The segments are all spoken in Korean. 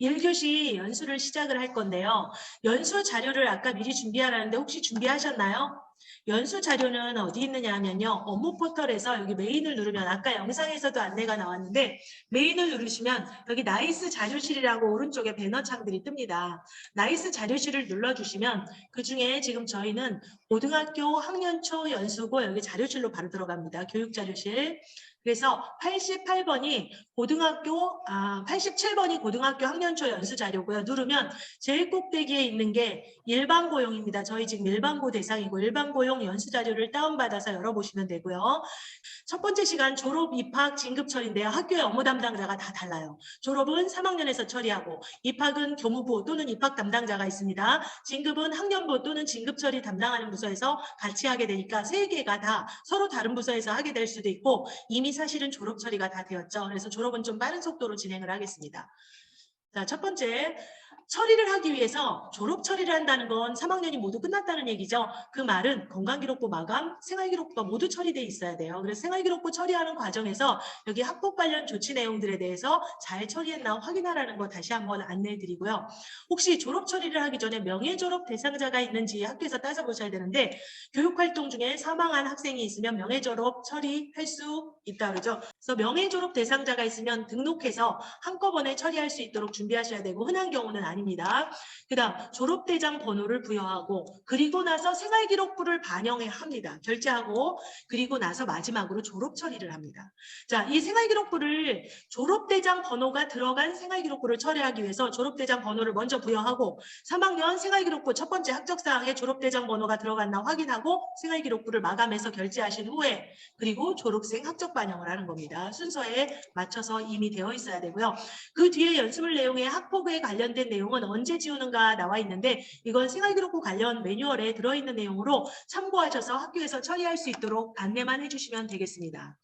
1교시 연수를 시작을 할 건데요. 연수 자료를 아까 미리 준비하라는데 혹시 준비하셨나요? 연수 자료는 어디 있느냐 하면요. 업무 포털에서 여기 메인을 누르면 아까 영상에서도 안내가 나왔는데 메인을 누르시면 여기 나이스 자료실이라고 오른쪽에 배너 창들이 뜹니다. 나이스 자료실을 눌러주시면 그중에 지금 저희는 고등학교 학년 초 연수고 여기 자료실로 바로 들어갑니다. 교육 자료실. 그래서 87번이 고등학교 학년 초 연수 자료고요. 누르면 제일 꼭대기에 있는 게 일반 고용입니다. 저희 지금 일반고 대상이고 일반 고용 연수 자료를 다운받아서 열어보시면 되고요. 첫 번째 시간 졸업, 입학, 진급 처리인데요. 학교의 업무 담당자가 다 달라요. 졸업은 3학년에서 처리하고 입학은 교무부 또는 입학 담당자가 있습니다. 진급은 학년부 또는 진급 처리 담당하는 부서에서 같이 하게 되니까 세 개가 다 서로 다른 부서에서 하게 될 수도 있고 이미 사실은 졸업 처리가 다 되었죠. 그래서 졸업은 좀 빠른 속도로 진행을 하겠습니다. 자, 첫 번째, 처리를 하기 위해서 졸업 처리를 한다는 건 3학년이 모두 끝났다는 얘기죠. 그 말은 건강기록부 마감, 생활기록부가 모두 처리돼 있어야 돼요. 그래서 생활기록부 처리하는 과정에서 여기 학폭 관련 조치 내용들에 대해서 잘 처리했나 확인하라는 거 다시 한번 안내해 드리고요. 혹시 졸업 처리를 하기 전에 명예졸업 대상자가 있는지 학교에서 따져보셔야 되는데 교육활동 중에 사망한 학생이 있으면 명예졸업 처리할 수 있다 그러죠. 그래서 명예졸업 대상자가 있으면 등록해서 한꺼번에 처리할 수 있도록 준비하셔야 되고 흔한 경우는 아닙니다. 그다음 졸업대장 번호를 부여하고 그리고 나서 생활기록부를 반영해야 합니다. 결제하고 그리고 나서 마지막으로 졸업 처리를 합니다. 자, 이 생활기록부를 졸업대장 번호가 들어간 생활기록부를 처리하기 위해서 졸업대장 번호를 먼저 부여하고 3학년 생활기록부 첫 번째 학적사항에 졸업대장 번호가 들어갔나 확인하고 생활기록부를 마감해서 결제하신 후에 그리고 졸업생 학적 반영을 하는 겁니다. 순서에 맞춰서 이미 되어 있어야 되고요. 그 뒤에 연습물 내용에 학폭에 관련된 내용은 언제 지우는가 나와 있는데 이건 생활기록부 관련 매뉴얼에 들어있는 내용으로 참고하셔서 학교에서 처리할 수 있도록 안내만 해주시면 되겠습니다.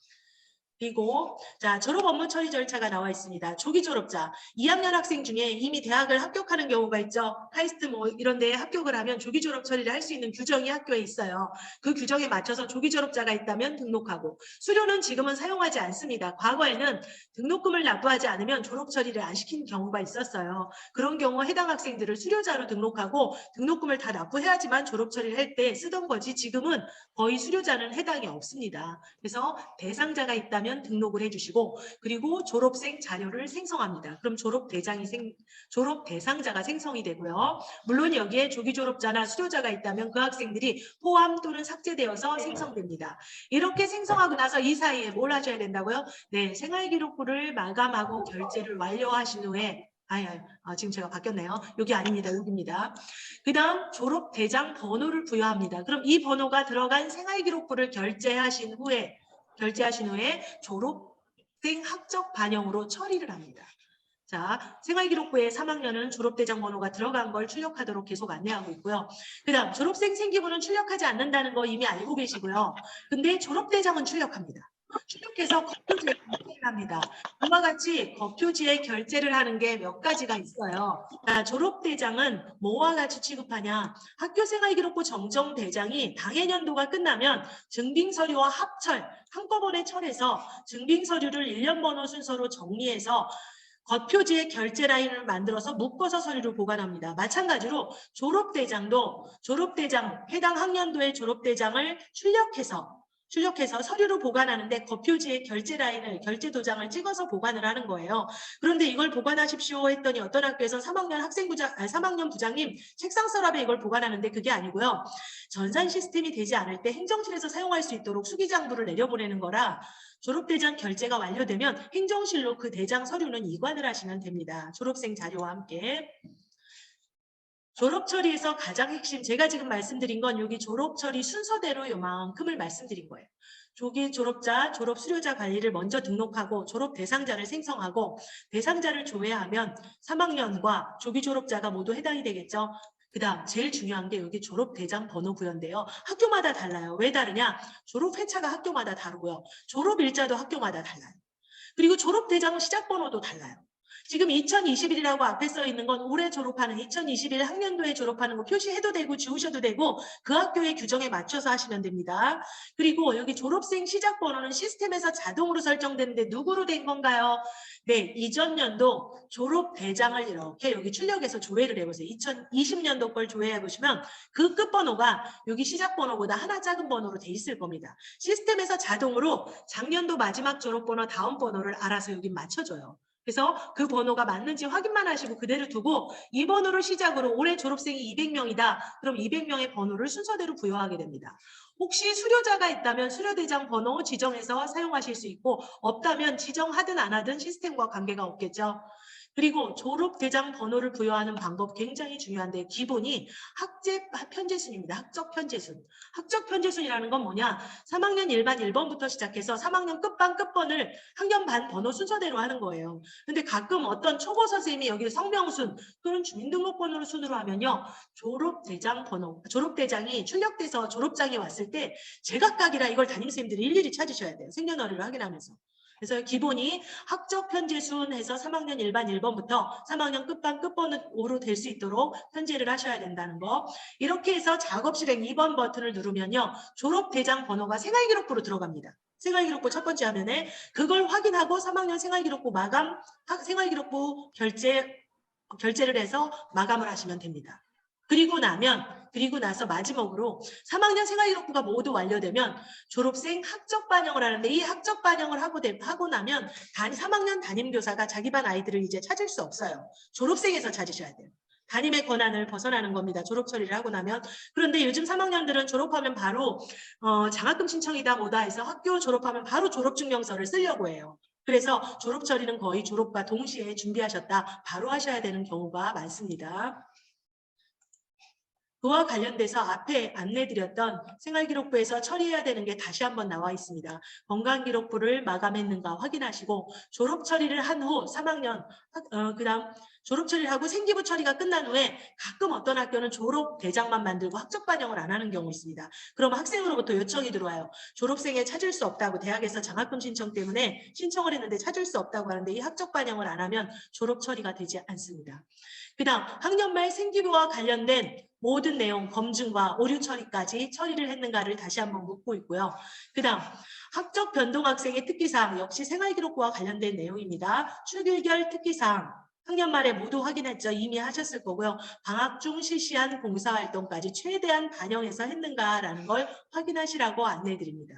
그리고 자 졸업 업무 처리 절차가 나와 있습니다. 조기 졸업자 2학년 학생 중에 이미 대학을 합격하는 경우가 있죠. 카이스트 뭐 이런 데에 합격을 하면 조기 졸업 처리를 할 수 있는 규정이 학교에 있어요. 그 규정에 맞춰서 조기 졸업자가 있다면 등록하고 수료는 지금은 사용하지 않습니다. 과거에는 등록금을 납부하지 않으면 졸업 처리를 안 시킨 경우가 있었어요. 그런 경우 해당 학생들을 수료자로 등록하고 등록금을 다 납부해야지만 졸업 처리를 할 때 쓰던 거지 지금은 거의 수료자는 해당이 없습니다. 그래서 대상자가 있다면 등록을 해주시고 그리고 졸업생 자료를 생성합니다. 그럼 졸업 대상자가 생성이 되고요. 물론 여기에 조기 졸업자나 수료자가 있다면 그 학생들이 포함 또는 삭제되어서 생성됩니다. 이렇게 생성하고 나서 이 사이에 뭘 하셔야 된다고요? 네, 생활기록부를 마감하고 결제를 완료하신 후에 지금 제가 바뀌었네요. 여기 아닙니다. 여기입니다. 그 다음 졸업대장 번호를 부여합니다. 그럼 이 번호가 들어간 생활기록부를 결제하신 후에 졸업생 학적 반영으로 처리를 합니다. 자, 생활기록부에 3학년은 졸업대장 번호가 들어간 걸 출력하도록 계속 안내하고 있고요. 그 다음 졸업생 생기부는 출력하지 않는다는 거 이미 알고 계시고요. 근데 졸업대장은 출력합니다. 출력해서 거표지에 결제를 합니다. 이와 같이 거표지에 결제를 하는 게 몇 가지가 있어요. 자, 졸업대장은 뭐와 같이 취급하냐. 학교생활기록부 정정대장이 당해년도가 끝나면 증빙서류와 합철, 한꺼번에 철해서 증빙서류를 1년 번호 순서로 정리해서 겉표지에 결제 라인을 만들어서 묶어서 서류를 보관합니다. 마찬가지로 졸업대장 해당 학년도의 졸업대장을 출력해서 서류로 보관하는데 겉표지에 결제 라인을 결제 도장을 찍어서 보관을 하는 거예요. 그런데 이걸 보관하십시오 했더니 어떤 학교에서 3학년 부장님 책상 서랍에 이걸 보관하는데 그게 아니고요. 전산 시스템이 되지 않을 때 행정실에서 사용할 수 있도록 수기장부를 내려보내는 거라 졸업대장 결제가 완료되면 행정실로 그 대장 서류는 이관을 하시면 됩니다. 졸업생 자료와 함께. 졸업 처리에서 가장 핵심, 제가 지금 말씀드린 건 여기 졸업 처리 순서대로 요만큼을 말씀드린 거예요. 조기 졸업자, 졸업 수료자 관리를 먼저 등록하고 졸업 대상자를 생성하고 대상자를 조회하면 3학년과 조기 졸업자가 모두 해당이 되겠죠. 그 다음 제일 중요한 게 여기 졸업대장 번호 부여인데요. 학교마다 달라요. 왜 다르냐? 졸업 회차가 학교마다 다르고요. 졸업 일자도 학교마다 달라요. 그리고 졸업대장 시작 번호도 달라요. 지금 2021이라고 앞에 써 있는 건 올해 졸업하는 2021 학년도에 졸업하는 거 표시해도 되고 지우셔도 되고 그 학교의 규정에 맞춰서 하시면 됩니다. 그리고 여기 졸업생 시작 번호는 시스템에서 자동으로 설정되는데 누구로 된 건가요? 네, 이전 연도 졸업 대장을 이렇게 여기 출력해서 조회를 해보세요. 2020년도 걸 조회해 보시면 그 끝번호가 여기 시작 번호보다 하나 작은 번호로 돼 있을 겁니다. 시스템에서 자동으로 작년도 마지막 졸업 번호 다음 번호를 알아서 여기 맞춰줘요. 그래서 그 번호가 맞는지 확인만 하시고 그대로 두고 이 번호를 시작으로 올해 졸업생이 200명이다. 그럼 200명의 번호를 순서대로 부여하게 됩니다. 혹시 수료자가 있다면 수료대장 번호 지정해서 사용하실 수 있고 없다면 지정하든 안 하든 시스템과 관계가 없겠죠. 그리고 졸업대장 번호를 부여하는 방법 굉장히 중요한데 기본이 학제 편제순입니다. 학적 편제순. 학적 편제순이라는 건 뭐냐? 3학년 1반 1번부터 시작해서 3학년 끝반 끝번을 학년 반 번호 순서대로 하는 거예요. 근데 가끔 어떤 초보 선생님이 여기 성명순 또는 주민등록번호를 순으로 하면요. 졸업대장 번호, 졸업대장이 출력돼서 졸업장이 왔을 때 제각각이라 이걸 담임선생님들이 일일이 찾으셔야 돼요. 생년월일을 확인하면서. 그래서 기본이 학적 편제순 해서 3학년 1반 1번부터 3학년 끝반 끝번호로 될 수 있도록 편제를 하셔야 된다는 거. 이렇게 해서 작업 실행 2번 버튼을 누르면요. 졸업 대장 번호가 생활기록부로 들어갑니다. 생활기록부 첫 번째 화면에 그걸 확인하고 3학년 생활기록부 마감, 생활기록부 결제를 해서 마감을 하시면 됩니다. 그리고 나서 마지막으로 3학년 생활기록부가 모두 완료되면 졸업생 학적 반영을 하는데 이 학적 반영을 하고 나면 3학년 담임교사가 자기 반 아이들을 이제 찾을 수 없어요. 졸업생에서 찾으셔야 돼요. 담임의 권한을 벗어나는 겁니다. 졸업 처리를 하고 나면. 그런데 요즘 3학년들은 졸업하면 바로 장학금 신청이다 뭐다 해서 학교 졸업하면 바로 졸업증명서를 쓰려고 해요. 그래서 졸업 처리는 거의 졸업과 동시에 준비하셨다 바로 하셔야 되는 경우가 많습니다. 그와 관련돼서 앞에 안내드렸던 생활기록부에서 처리해야 되는 게 다시 한번 나와 있습니다. 건강기록부를 마감했는가 확인하시고 졸업 처리를 한 후 3학년 그다음 졸업 처리를 하고 생기부 처리가 끝난 후에 가끔 어떤 학교는 졸업 대장만 만들고 학적 반영을 안 하는 경우 있습니다. 그럼 학생으로부터 요청이 들어와요. 졸업생에 찾을 수 없다고 대학에서 장학금 신청 때문에 신청을 했는데 찾을 수 없다고 하는데 이 학적 반영을 안 하면 졸업 처리가 되지 않습니다. 그다음 학년 말 생기부와 관련된 모든 내용 검증과 오류 처리까지 처리를 했는가를 다시 한번 묻고 있고요. 그다음 학적 변동 학생의 특기사항 역시 생활기록부와 관련된 내용입니다. 출결 특기사항 학년 말에 모두 확인했죠. 이미 하셨을 거고요. 방학 중 실시한 봉사활동까지 최대한 반영해서 했는가라는 걸 확인하시라고 안내드립니다.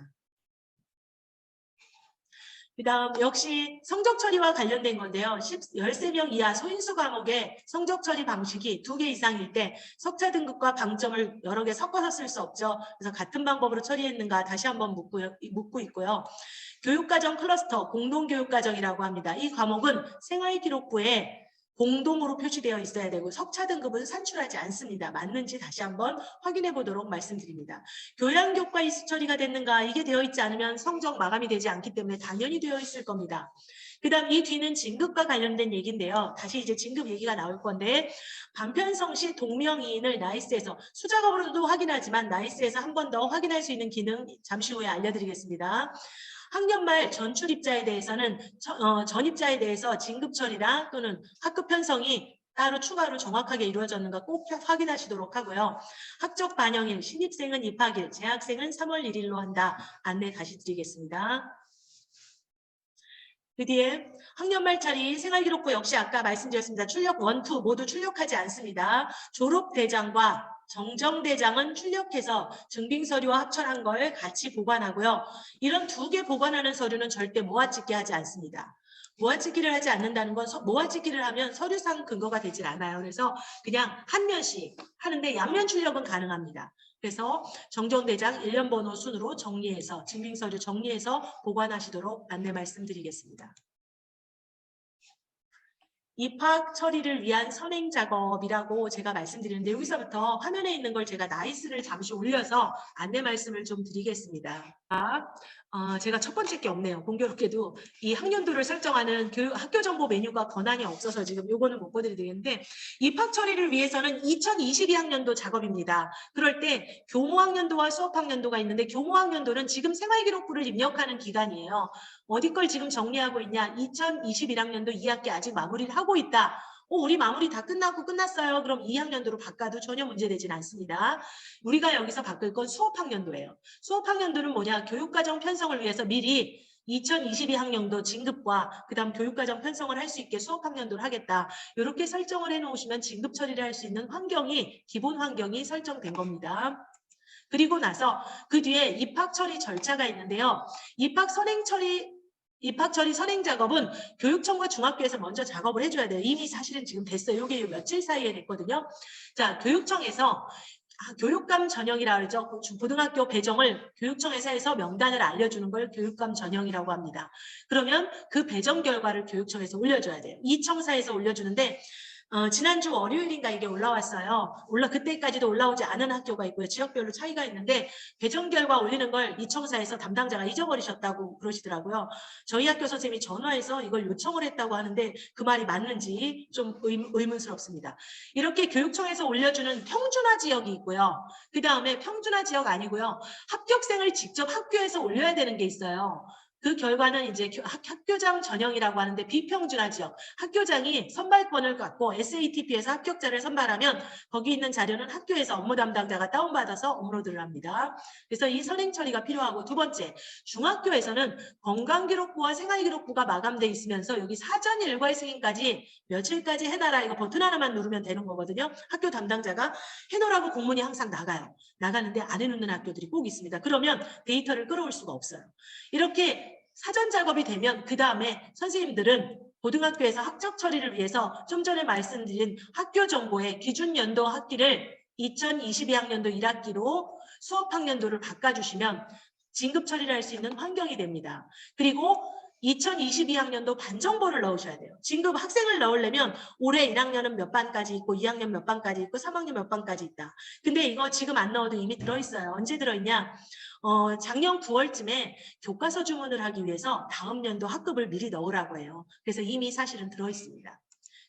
그다음 역시 성적 처리와 관련된 건데요. 13명 이하 소인수 과목의 성적 처리 방식이 2개 이상일 때 석차 등급과 방점을 여러 개 섞어서 쓸 수 없죠. 그래서 같은 방법으로 처리했는가 다시 한번 묻고 있고요. 교육과정 클러스터 공동교육과정이라고 합니다. 이 과목은 생활기록부에 공동으로 표시되어 있어야 되고 석차 등급은 산출하지 않습니다. 맞는지 다시 한번 확인해 보도록 말씀드립니다. 교양교과 이수 처리가 됐는가 이게 되어 있지 않으면 성적 마감이 되지 않기 때문에 당연히 되어 있을 겁니다. 그다음 이 뒤는 진급과 관련된 얘기인데요. 다시 이제 진급 얘기가 나올 건데 반편성시 동명이인을 나이스에서 수작업으로도 확인하지만 나이스에서 한 번 더 확인할 수 있는 기능 잠시 후에 알려드리겠습니다. 학년 말 전출입자에 대해서는 전입자에 대해서 진급 처리나 또는 학급 편성이 따로 추가로 정확하게 이루어졌는가 꼭 확인하시도록 하고요. 학적 반영일, 신입생은 입학일, 재학생은 3월 1일로 한다. 안내 다시 드리겠습니다. 그 뒤에 학년 말 처리 생활기록부 역시 아까 말씀드렸습니다. 출력 1, 2 모두 출력하지 않습니다. 졸업대장과 정정대장은 출력해서 증빙서류와 합쳐한 걸 같이 보관하고요. 이런 2개 보관하는 서류는 절대 모아찍기 하지 않습니다. 모아찍기를 하지 않는다는 건 모아찍기를 하면 서류상 근거가 되질 않아요. 그래서 그냥 한 면씩 하는데 양면 출력은 가능합니다. 그래서 정정대장 1년 번호 순으로 정리해서 증빙서류 정리해서 보관하시도록 안내 말씀드리겠습니다. 입학 처리를 위한 선행 작업이라고 제가 말씀드리는데 여기서부터 화면에 있는 걸 제가 나이스를 잠시 올려서 안내 말씀을 좀 드리겠습니다. 제가 첫 번째 게 없네요. 공교롭게도 이 학년도를 설정하는 학교 정보 메뉴가 권한이 없어서 지금 요거는 못 보여드리겠는데 입학 처리를 위해서는 2022학년도 작업입니다. 그럴 때 교모학년도와 수업학년도가 있는데 교모학년도는 지금 생활기록부를 입력하는 기간이에요. 어디 걸 지금 정리하고 있냐? 2021학년도 2학기 아직 마무리를 하고 있다. 우리 마무리 다 끝났어요. 그럼 2학년도로 바꿔도 전혀 문제되진 않습니다. 우리가 여기서 바꿀 건 수업학년도예요. 수업학년도는 뭐냐? 교육과정 편성을 위해서 미리 2022학년도 진급과 그다음 교육과정 편성을 할 수 있게 수업학년도를 하겠다. 이렇게 설정을 해놓으시면 진급 처리를 할 수 있는 환경이 기본 환경이 설정된 겁니다. 그리고 나서 그 뒤에 입학 처리 절차가 있는데요. 입학 처리 선행 작업은 교육청과 중학교에서 먼저 작업을 해줘야 돼요. 이미 사실은 지금 됐어요. 이게 며칠 사이에 됐거든요. 자, 교육청에서 교육감 전형이라 그러죠. 고등학교 배정을 교육청에서 해서 명단을 알려주는 걸 교육감 전형이라고 합니다. 그러면 그 배정 결과를 교육청에서 올려줘야 돼요. 이 청사에서 올려주는데 지난주 월요일인가 이게 올라왔어요. 그때까지도 올라오지 않은 학교가 있고요. 지역별로 차이가 있는데 배정 결과 올리는 걸 이 청사에서 담당자가 잊어버리셨다고 그러시더라고요. 저희 학교 선생님이 전화해서 이걸 요청을 했다고 하는데 그 말이 맞는지 좀 의문스럽습니다. 이렇게 교육청에서 올려주는 평준화 지역이 있고요. 그 다음에 평준화 지역 아니고요. 합격생을 직접 학교에서 올려야 되는 게 있어요. 그 결과는 이제 학교장 전형이라고 하는데 비평준화 지역, 학교장이 선발권을 갖고 SATP에서 합격자를 선발하면 거기 있는 자료는 학교에서 업무 담당자가 다운받아서 업로드를 합니다. 그래서 이 선행 처리가 필요하고 두 번째, 중학교에서는 건강기록부와 생활기록부가 마감돼 있으면서 여기 사전 일괄 승인까지 며칠까지 해놔라 이거 버튼 하나만 누르면 되는 거거든요. 학교 담당자가 해놓으라고 공문이 항상 나가는데 안 해놓는 학교들이 꼭 있습니다. 그러면 데이터를 끌어올 수가 없어요. 이렇게 사전 작업이 되면 그 다음에 선생님들은 고등학교에서 학적 처리를 위해서 좀 전에 말씀드린 학교 정보의 기준 연도 학기를 2022학년도 1학기로 수업학년도를 바꿔주시면 진급 처리를 할 수 있는 환경이 됩니다. 그리고 2022학년도 반정보를 넣으셔야 돼요. 진급 학생을 넣으려면 올해 1학년은 몇 반까지 있고 2학년 몇 반까지 있고 3학년 몇 반까지 있다. 근데 이거 지금 안 넣어도 이미 들어있어요. 언제 들어있냐? 작년 9월쯤에 교과서 주문을 하기 위해서 다음 년도 학급을 미리 넣으라고 해요. 그래서 이미 사실은 들어있습니다.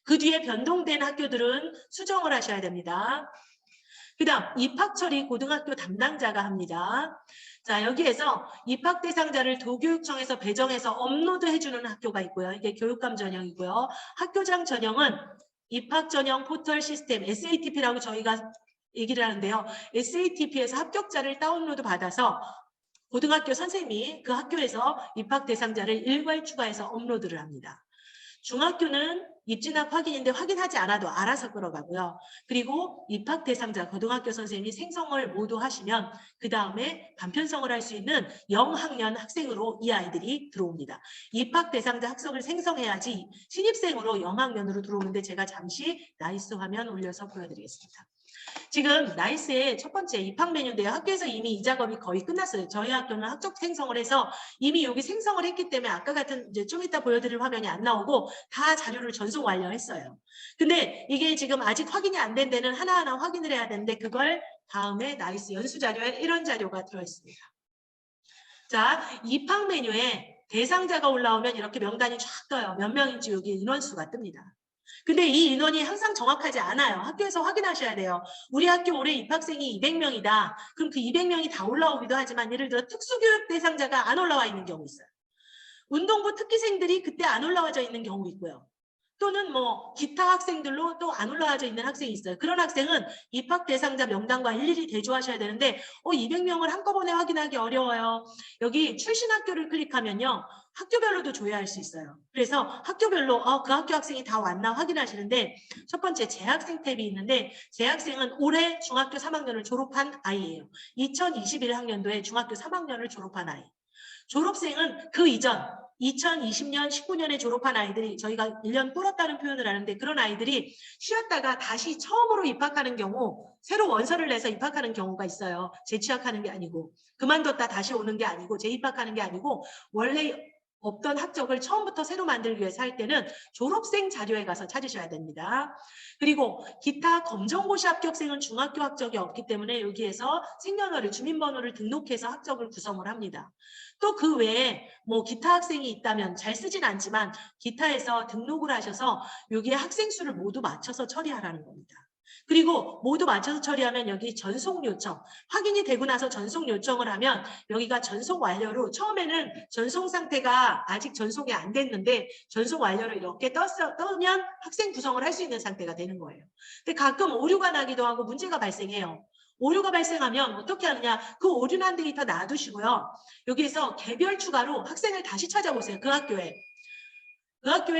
그 뒤에 변동된 학교들은 수정을 하셔야 됩니다. 그 다음 입학 처리 고등학교 담당자가 합니다. 자, 여기에서 입학 대상자를 도교육청에서 배정해서 업로드해주는 학교가 있고요. 이게 교육감 전형이고요. 학교장 전형은 입학 전형 포털 시스템 SATP라고 저희가 얘기를 하는데요. SATP에서 합격자를 다운로드 받아서 고등학교 선생님이 그 학교에서 입학 대상자를 일괄 추가해서 업로드를 합니다. 중학교는 입진학 확인인데 확인하지 않아도 알아서 끌어가고요. 그리고 입학 대상자 고등학교 선생님이 생성을 모두 하시면 그 다음에 반편성을 할 수 있는 0학년 학생으로 이 아이들이 들어옵니다. 입학 대상자 학석을 생성해야지 신입생으로 0학년으로 들어오는데 제가 잠시 나이스 화면 올려서 보여드리겠습니다. 지금 나이스의 첫 번째 입학 메뉴인데요. 학교에서 이미 이 작업이 거의 끝났어요. 저희 학교는 학적 생성을 해서 이미 여기 생성을 했기 때문에 아까 같은 이제 좀 이따 보여드릴 화면이 안 나오고 다 자료를 전송 완료했어요. 근데 이게 지금 아직 확인이 안 된 데는 하나하나 확인을 해야 되는데 그걸 다음에 나이스 연수 자료에 이런 자료가 들어있습니다. 자, 입학 메뉴에 대상자가 올라오면 이렇게 명단이 쫙 떠요. 몇 명인지 여기 인원수가 뜹니다. 근데 이 인원이 항상 정확하지 않아요. 학교에서 확인하셔야 돼요. 우리 학교 올해 입학생이 200명이다. 그럼 그 200명이 다 올라오기도 하지만 예를 들어 특수교육 대상자가 안 올라와 있는 경우 있어요. 운동부 특기생들이 그때 안 올라와져 있는 경우 있고요. 또는 뭐 기타 학생들로 또 안 올라와져 있는 학생이 있어요. 그런 학생은 입학 대상자 명단과 일일이 대조하셔야 되는데 200명을 한꺼번에 확인하기 어려워요. 여기 출신 학교를 클릭하면요. 학교별로도 조회할 수 있어요. 그래서 학교별로 그 학교 학생이 다 왔나 확인하시는데 첫 번째 재학생 탭이 있는데 재학생은 올해 중학교 3학년을 졸업한 아이예요. 2021학년도에 중학교 3학년을 졸업한 아이. 졸업생은 그 이전 2020년, 19년에 졸업한 아이들이 저희가 1년 꿇었다는 표현을 하는데 그런 아이들이 쉬었다가 다시 처음으로 입학하는 경우 새로 원서를 내서 입학하는 경우가 있어요. 재취학하는 게 아니고 그만뒀다 다시 오는 게 아니고 재입학하는 게 아니고 원래 없던 학적을 처음부터 새로 만들기 위해서 할 때는 졸업생 자료에 가서 찾으셔야 됩니다. 그리고 기타 검정고시 합격생은 중학교 학적이 없기 때문에 여기에서 생년월일, 주민번호를 등록해서 학적을 구성을 합니다. 또 그 외에 뭐 기타 학생이 있다면 잘 쓰진 않지만 기타에서 등록을 하셔서 여기에 학생 수를 모두 맞춰서 처리하라는 겁니다. 그리고 모두 맞춰서 처리하면 여기 전송 요청, 확인이 되고 나서 전송 요청을 하면 여기가 전송 완료로 처음에는 전송 상태가 아직 전송이 안 됐는데 전송 완료로 이렇게 뜨면 학생 구성을 할 수 있는 상태가 되는 거예요. 근데 가끔 오류가 나기도 하고 문제가 발생해요. 오류가 발생하면 어떻게 하느냐, 그 오류난 데이터 놔두시고요. 여기에서 개별 추가로 학생을 다시 찾아보세요. 그 학교에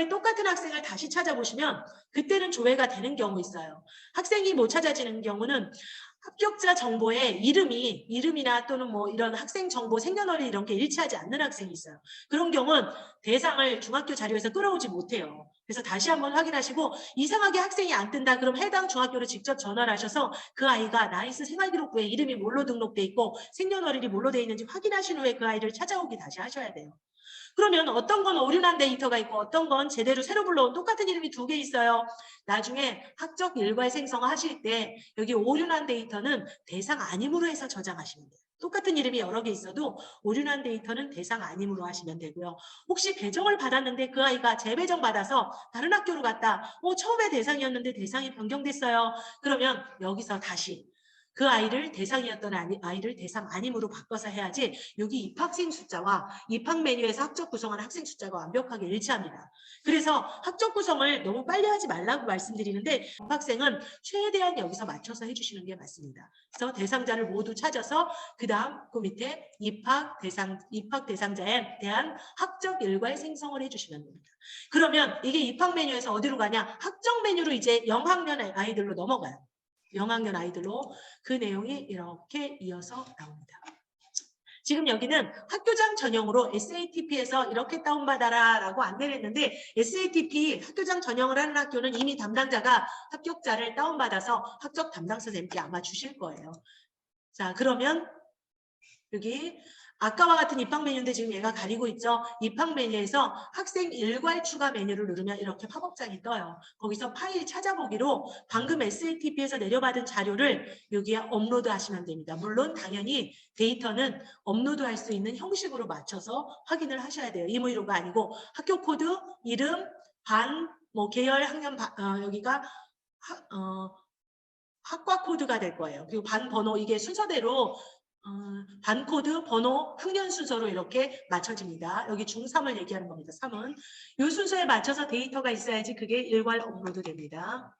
똑같은 학생을 다시 찾아보시면 그때는 조회가 되는 경우 있어요. 학생이 못 찾아지는 경우는 합격자 정보에 이름이나 또는 뭐 이런 학생 정보, 생년월일 이런 게 일치하지 않는 학생이 있어요. 그런 경우는 대상을 중학교 자료에서 끌어오지 못해요. 그래서 다시 한번 확인하시고 이상하게 학생이 안 뜬다 그럼 해당 중학교로 직접 전화를 하셔서 그 아이가 나이스 생활기록부에 이름이 뭘로 등록돼 있고 생년월일이 뭘로 돼 있는지 확인하신 후에 그 아이를 찾아오기 다시 하셔야 돼요. 그러면 어떤 건 오류난 데이터가 있고 어떤 건 제대로 새로 불러온 똑같은 이름이 2개 있어요. 나중에 학적 일괄 생성하실 때 여기 오류난 데이터는 대상 아님으로 해서 저장하시면 돼요. 똑같은 이름이 여러 개 있어도 오류난 데이터는 대상 아님으로 하시면 되고요. 혹시 배정을 받았는데 그 아이가 재배정 받아서 다른 학교로 갔다. 처음에 대상이었는데 대상이 변경됐어요. 그러면 여기서 다시 그 아이를 대상이었던 아이를 대상 아님으로 바꿔서 해야지 여기 입학생 숫자와 입학 메뉴에서 학적 구성하는 학생 숫자가 완벽하게 일치합니다. 그래서 학적 구성을 너무 빨리 하지 말라고 말씀드리는데 입학생은 최대한 여기서 맞춰서 해주시는 게 맞습니다. 그래서 대상자를 모두 찾아서 그 밑에 입학 대상자에 대한 학적 일괄 생성을 해주시면 됩니다. 그러면 이게 입학 메뉴에서 어디로 가냐? 학적 메뉴로 이제 0학년 아이들로 넘어가요. 0학년 아이들로 그 내용이 이렇게 이어서 나옵니다. 지금 여기는 학교장 전용으로 SATP에서 이렇게 다운받아라 라고 안내를 했는데 SATP 학교장 전용을 하는 학교는 이미 담당자가 합격자를 다운받아서 학적 담당 선생님께 아마 주실 거예요. 자, 그러면 여기 아까와 같은 입학 메뉴인데 지금 얘가 가리고 있죠. 입학 메뉴에서 학생 일괄 추가 메뉴를 누르면 이렇게 팝업장이 떠요. 거기서 파일 찾아보기로 방금 SATP에서 내려받은 자료를 여기에 업로드 하시면 됩니다. 물론 당연히 데이터는 업로드할 수 있는 형식으로 맞춰서 확인을 하셔야 돼요. 이무이로가 아니고 학교 코드, 이름, 계열, 학년, 여기가 학과 코드가 될 거예요. 그리고 반 번호 이게 순서대로 반 코드, 번호, 학년 순서로 이렇게 맞춰집니다. 여기 중3을 얘기하는 겁니다. 3은. 이 순서에 맞춰서 데이터가 있어야지 그게 일괄 업로드 됩니다.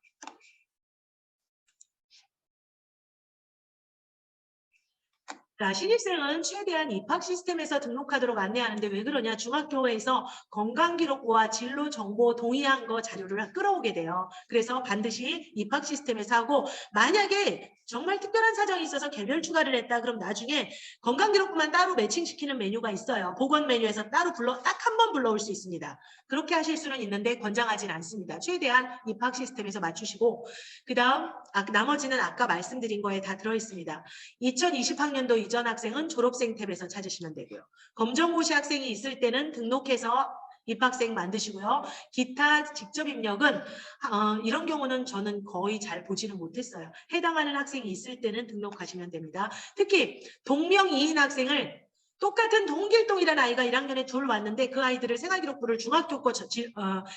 자, 신입생은 최대한 입학 시스템에서 등록하도록 안내하는데 왜 그러냐? 중학교에서 건강기록부와 진로 정보 동의한 거 자료를 끌어오게 돼요. 그래서 반드시 입학 시스템에서 하고 만약에 정말 특별한 사정이 있어서 개별 추가를 했다. 그럼 나중에 건강기록부만 따로 매칭시키는 메뉴가 있어요. 보건 메뉴에서 따로 딱 한 번 불러올 수 있습니다. 그렇게 하실 수는 있는데 권장하진 않습니다. 최대한 입학 시스템에서 맞추시고 그 다음 나머지는 아까 말씀드린 거에 다 들어있습니다. 2020학년도 이전 학생은 졸업생 탭에서 찾으시면 되고요. 검정고시 학생이 있을 때는 등록해서 입학생 만드시고요. 기타 직접 입력은 이런 경우는 저는 거의 잘 보지는 못했어요. 해당하는 학생이 있을 때는 등록하시면 됩니다. 특히 동명이인 학생을 똑같은 동길동이라는 아이가 1학년에 둘 왔는데 그 아이들을 생활기록부를 중학교 거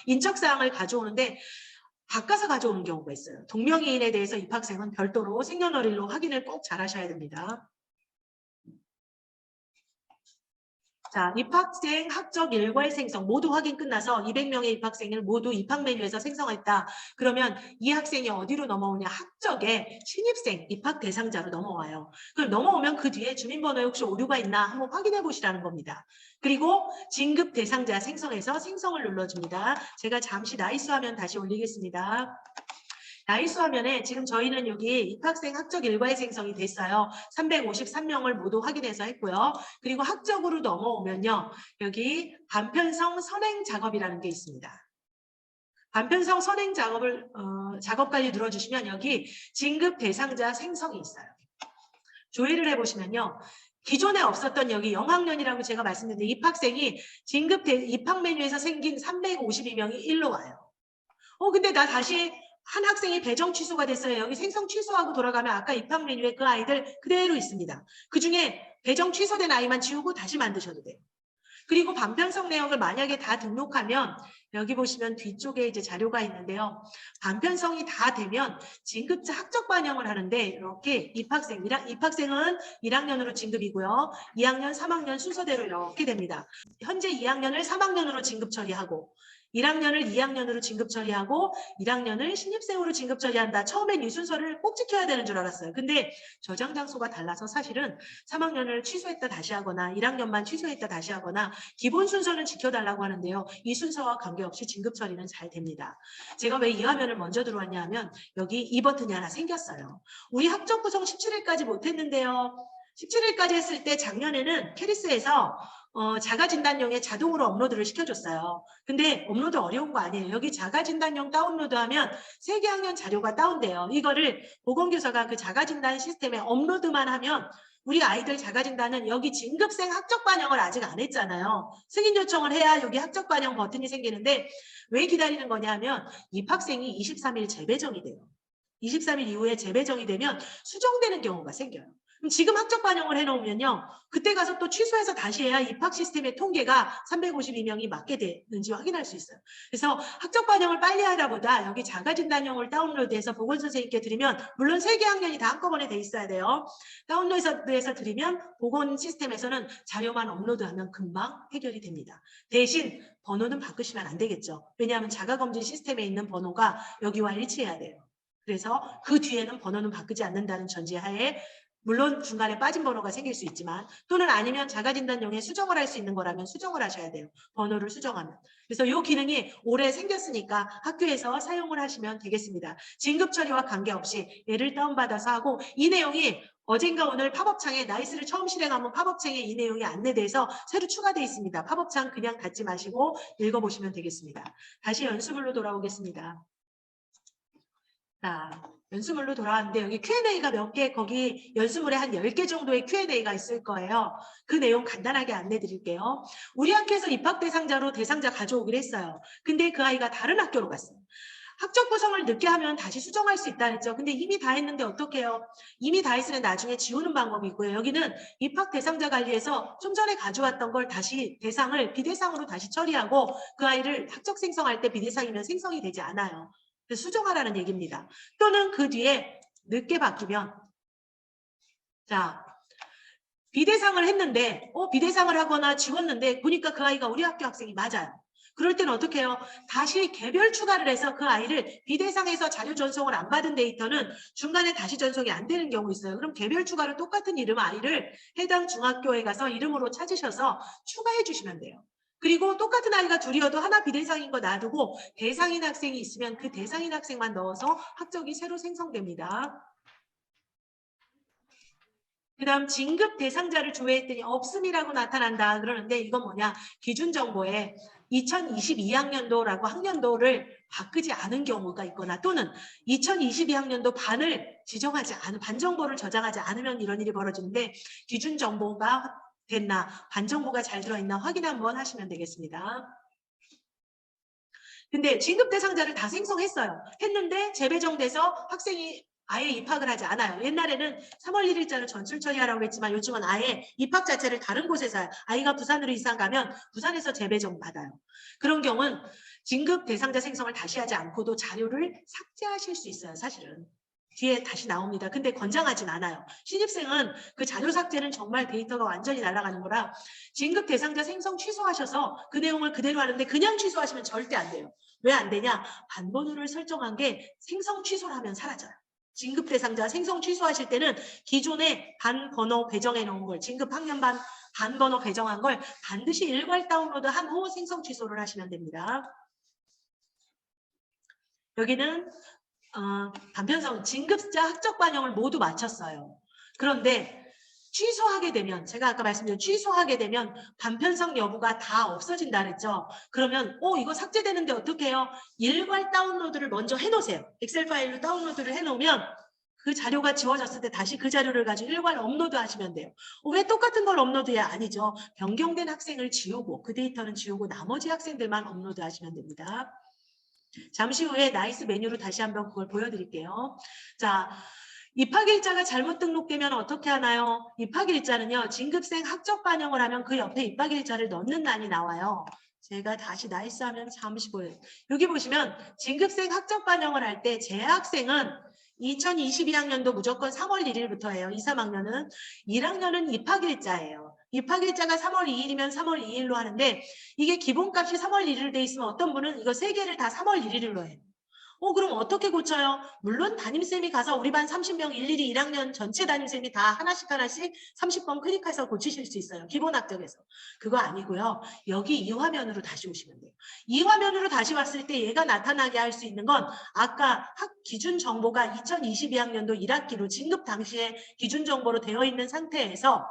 인적사항을 가져오는데 바꿔서 가져오는 경우가 있어요. 동명이인에 대해서 입학생은 별도로 생년월일로 확인을 꼭 잘 하셔야 됩니다. 자, 입학생 학적 일괄 생성 모두 확인 끝나서 200명의 입학생을 모두 입학 메뉴에서 생성했다. 그러면 이 학생이 어디로 넘어오냐? 학적에 신입생 입학 대상자로 넘어와요. 그럼 넘어오면 그 뒤에 주민번호에 혹시 오류가 있나 한번 확인해 보시라는 겁니다. 그리고 진급 대상자 생성해서 생성을 눌러줍니다. 제가 잠시 나이스 화면 다시 올리겠습니다. 나이스 화면에 지금 저희는 여기 입학생 학적 일괄 생성이 됐어요. 353명을 모두 확인해서 했고요. 그리고 학적으로 넘어오면요. 여기 반편성 선행 작업이라는 게 있습니다. 반편성 선행 작업까지 눌러주시면 여기 진급 대상자 생성이 있어요. 조회를 해보시면요. 기존에 없었던 여기 영학년이라고 제가 말씀드렸는데 입학생이 진급 입학 메뉴에서 생긴 352명이 일로 와요. 근데 나 다시 한 학생이 배정 취소가 됐어요. 여기 생성 취소하고 돌아가면 아까 입학 메뉴에 그 아이들 그대로 있습니다. 그중에 배정 취소된 아이만 지우고 다시 만드셔도 돼요. 그리고 반편성 내역을 만약에 다 등록하면 여기 보시면 뒤쪽에 이제 자료가 있는데요. 반편성이 다 되면 진급자 학적 반영을 하는데 이렇게 입학생은 1학년으로 진급이고요. 2학년, 3학년 순서대로 이렇게 됩니다. 현재 2학년을 3학년으로 진급 처리하고 1학년을 2학년으로 진급 처리하고 1학년을 신입생으로 진급 처리한다. 처음엔 이 순서를 꼭 지켜야 되는 줄 알았어요. 근데 저장 장소가 달라서 사실은 3학년을 취소했다 다시 하거나 1학년만 취소했다 다시 하거나 기본 순서는 지켜달라고 하는데요. 이 순서와 관계없이 진급 처리는 잘 됩니다. 제가 왜 이 화면을 먼저 들어왔냐 하면 여기 이 버튼이 하나 생겼어요. 우리 학적 구성 17일까지 못했는데요. 17일까지 했을 때 작년에는 캐리스에서 자가진단용에 자동으로 업로드를 시켜줬어요. 근데 업로드 어려운 거 아니에요. 여기 자가진단용 다운로드하면 세계학년 자료가 다운돼요. 이거를 보건교사가 그 자가진단 시스템에 업로드만 하면 우리 아이들 자가진단은 여기 진급생 학적 반영을 아직 안 했잖아요. 승인 요청을 해야 여기 학적 반영 버튼이 생기는데 왜 기다리는 거냐 하면 입학생이 23일 재배정이 돼요. 23일 이후에 재배정이 되면 수정되는 경우가 생겨요. 그럼 지금 학적 반영을 해놓으면요. 그때 가서 또 취소해서 다시 해야 입학 시스템의 통계가 352명이 맞게 되는지 확인할 수 있어요. 그래서 학적 반영을 빨리 하라보다 여기 자가진단용을 다운로드해서 보건선생님께 드리면 물론 3개 학년이 다 한꺼번에 돼 있어야 돼요. 다운로드해서 드리면 보건 시스템에서는 자료만 업로드하면 금방 해결이 됩니다. 대신 번호는 바꾸시면 안 되겠죠. 왜냐하면 자가검진 시스템에 있는 번호가 여기와 일치해야 돼요. 그래서 그 뒤에는 번호는 바꾸지 않는다는 전제하에 물론 중간에 빠진 번호가 생길 수 있지만 또는 아니면 자가진단용에 수정을 할 수 있는 거라면 수정을 하셔야 돼요. 번호를 수정하면. 그래서 이 기능이 올해 생겼으니까 학교에서 사용을 하시면 되겠습니다. 진급 처리와 관계없이 얘를 다운받아서 하고 이 내용이 어젠가 오늘 팝업창에 나이스를 처음 실행하면 팝업창에 이 내용이 안내돼서 새로 추가되어 있습니다. 팝업창 그냥 닫지 마시고 읽어보시면 되겠습니다. 다시 연수물로 돌아오겠습니다. 자, 연수물로 돌아왔는데 여기 Q&A가 몇 개, 거기 연수물에 한 10개 정도의 Q&A가 있을 거예요. 그 내용 간단하게 안내 드릴게요. 우리 학교에서 입학 대상자로 대상자 가져오기로 했어요. 근데 그 아이가 다른 학교로 갔어요. 학적 구성을 늦게 하면 다시 수정할 수 있다 했죠. 근데 이미 다 했는데 어떡해요? 이미 다 했으면 나중에 지우는 방법이 있고요. 여기는 입학 대상자 관리에서 좀 전에 가져왔던 걸 다시 대상을 비대상으로 다시 처리하고 그 아이를 학적 생성할 때 비대상이면 생성이 되지 않아요. 수정하라는 얘기입니다. 또는 그 뒤에 늦게 바뀌면 자 비대상을 했는데 비대상을 하거나 지웠는데 보니까 그 아이가 우리 학교 학생이 맞아요. 그럴 때는 어떻게 해요? 다시 개별 추가를 해서 그 아이를 비대상에서 자료 전송을 안 받은 데이터는 중간에 다시 전송이 안 되는 경우 있어요. 그럼 개별 추가로 똑같은 이름 아이를 해당 중학교에 가서 이름으로 찾으셔서 추가해 주시면 돼요. 그리고 똑같은 아이가 둘이어도 하나 비대상인 거 놔두고 대상인 학생이 있으면 그 대상인 학생만 넣어서 학적이 새로 생성됩니다. 그 다음 진급 대상자를 조회했더니 없음이라고 나타난다 그러는데 이건 뭐냐? 기준 정보에 2022학년도라고 학년도를 바꾸지 않은 경우가 있거나 또는 2022학년도 반을 지정하지 않은 반 정보를 저장하지 않으면 이런 일이 벌어지는데 기준 정보가 됐나 반 정보가 잘 들어있나 확인 한번 하시면 되겠습니다. 근데 진급 대상자를 다 생성했어요. 했는데 재배정돼서 학생이 아예 입학을 하지 않아요. 옛날에는 3월 1일자를 전출 처리하라고 했지만 요즘은 아예 입학 자체를 다른 곳에서 해요. 아이가 부산으로 이사 가면 부산에서 재배정 받아요. 그런 경우는 진급 대상자 생성을 다시 하지 않고도 자료를 삭제하실 수 있어요. 사실은. 뒤에 다시 나옵니다. 근데 권장하진 않아요. 신입생은 그 자료 삭제는 정말 데이터가 완전히 날아가는 거라 진급 대상자 생성 취소하셔서 그 내용을 그대로 하는데 그냥 취소하시면 절대 안 돼요. 왜 안 되냐? 반번호를 설정한 게 생성 취소를 하면 사라져요. 진급 대상자 생성 취소하실 때는 기존에 반번호 배정해 놓은 걸 진급 학년반 반번호 배정한 걸 반드시 일괄 다운로드 한 후 생성 취소를 하시면 됩니다. 여기는 반편성 진급자 학적 반영을 모두 마쳤어요. 그런데 취소하게 되면 제가 아까 말씀드린 취소하게 되면 반편성 여부가 다 없어진다 그랬죠. 그러면 이거 삭제되는데 어떻게 해요? 일괄 다운로드를 먼저 해놓으세요. 엑셀 파일로 다운로드를 해놓으면 그 자료가 지워졌을 때 다시 그 자료를 가지고 일괄 업로드 하시면 돼요. 왜 똑같은 걸 업로드해야? 아니죠. 변경된 학생을 지우고 그 데이터는 지우고 나머지 학생들만 업로드 하시면 됩니다. 잠시 후에 나이스 메뉴로 다시 한번 그걸 보여드릴게요. 자, 입학일자가 잘못 등록되면 어떻게 하나요? 입학일자는요. 진급생 학적 반영을 하면 그 옆에 입학일자를 넣는欄이 나와요. 제가 다시 나이스 하면 잠시 보여요. 여기 보시면 진급생 학적 반영을 할 때 재학생은 2022학년도 무조건 3월 1일부터예요. 2, 3학년은. 1학년은 입학일자예요. 입학일자가 3월 2일이면 3월 2일로 하는데 이게 기본값이 3월 1일로 돼 있으면 어떤 분은 이거 3개를 다 3월 1일로 해요. 그럼 어떻게 고쳐요? 물론 담임쌤이 가서 우리 반 30명 일일이 1학년 전체 담임쌤이 다 하나씩 30번 클릭해서 고치실 수 있어요. 기본 학적에서. 그거 아니고요. 여기 이 화면으로 다시 오시면 돼요. 이 화면으로 다시 왔을 때 얘가 나타나게 할 수 있는 건 아까 기준 정보가 2022학년도 1학기로 진급 당시에 기준 정보로 되어 있는 상태에서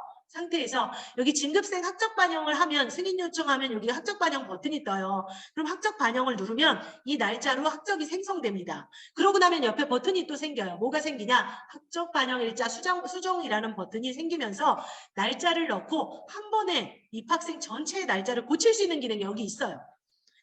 여기 진급생 학적 반영을 하면 승인 요청하면 여기 학적 반영 버튼이 떠요. 그럼 학적 반영을 누르면 이 날짜로 학적이 생성됩니다. 그러고 나면 옆에 버튼이 또 생겨요. 뭐가 생기냐? 학적 반영 일자 수정이라는 버튼이 생기면서 날짜를 넣고 한 번에 입학생 전체의 날짜를 고칠 수 있는 기능이 여기 있어요.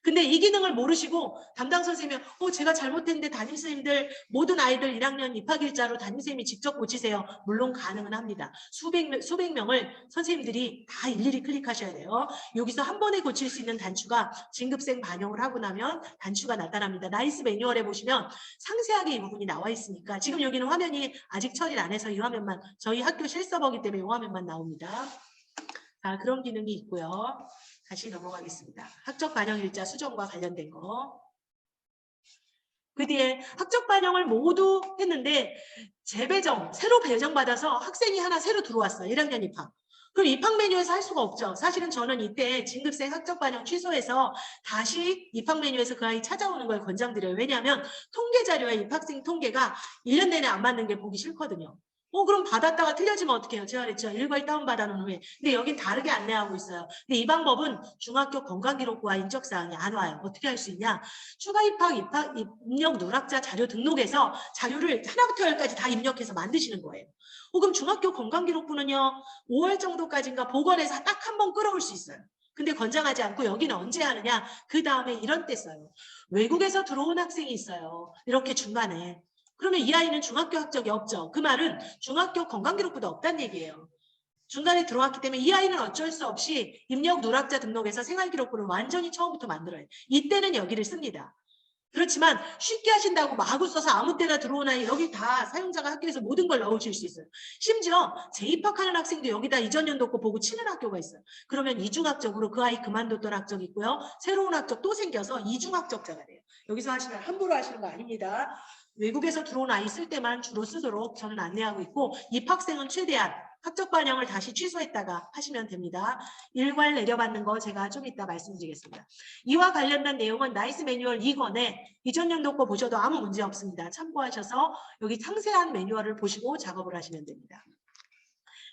근데 이 기능을 모르시고 담당 선생님이 제가 잘못했는데 담임선생님들 모든 아이들 1학년 입학일자로 담임선생님이 직접 고치세요. 물론 가능은 합니다. 수백 명을 선생님들이 다 일일이 클릭하셔야 돼요. 여기서 한 번에 고칠 수 있는 단추가 진급생 반영을 하고 나면 단추가 나타납니다. 나이스 매뉴얼에 보시면 상세하게 이 부분이 나와 있으니까 지금 여기는 화면이 아직 처리를 안 해서 이 화면만 저희 학교 실서버기 때문에 이 화면만 나옵니다. 자, 그런 기능이 있고요. 다시 넘어가겠습니다. 학적 반영 일자 수정과 관련된 거. 그 뒤에 학적 반영을 모두 했는데 재배정, 새로 배정받아서 학생이 하나 새로 들어왔어요. 1학년 입학. 그럼 입학 메뉴에서 할 수가 없죠. 사실은 저는 이때 진급생 학적 반영 취소해서 다시 입학 메뉴에서 그 아이 찾아오는 걸 권장드려요. 왜냐하면 통계 자료에 입학생 통계가 1년 내내 안 맞는 게 보기 싫거든요. 그럼 받았다가 틀려지면 어떻게 해요? 제가 그랬죠. 일괄 다운받아놓은 후에. 근데 여긴 다르게 안내하고 있어요. 근데 이 방법은 중학교 건강기록부와 인적사항이 안 와요. 어떻게 할 수 있냐? 추가 입학 입력 누락자 자료 등록에서 자료를 하나부터 열까지 다 입력해서 만드시는 거예요. 그럼 중학교 건강기록부는요. 5월 정도까지인가 복원해서 딱 한 번 끌어올 수 있어요. 근데 권장하지 않고 여기는 언제 하느냐? 그 다음에 이런 때 써요. 외국에서 들어온 학생이 있어요. 이렇게 중간에. 그러면 이 아이는 중학교 학적이 없죠. 그 말은 중학교 건강기록부도 없다는 얘기예요. 중간에 들어왔기 때문에 이 아이는 어쩔 수 없이 입력 누락자 등록에서 생활기록부를 완전히 처음부터 만들어요. 이때는 여기를 씁니다. 그렇지만 쉽게 하신다고 마구 써서 아무 때나 들어온 아이 여기 다 사용자가 학교에서 모든 걸 넣으실 수 있어요. 심지어 재입학하는 학생도 여기다 이전 연도 거 보고 치는 학교가 있어요. 그러면 이중학적으로 그 아이 그만뒀던 학적이 있고요. 새로운 학적 또 생겨서 이중학적자가 돼요. 여기서 하시면 함부로 하시는 거 아닙니다. 외국에서 들어온 아이 쓸 때만 주로 쓰도록 저는 안내하고 있고 입학생은 최대한 학적 반영을 다시 취소했다가 하시면 됩니다. 일괄 내려받는 거 제가 좀 이따 말씀드리겠습니다. 이와 관련된 내용은 나이스 매뉴얼 2권에 이전 연도 거 보셔도 아무 문제 없습니다. 참고하셔서 여기 상세한 매뉴얼을 보시고 작업을 하시면 됩니다.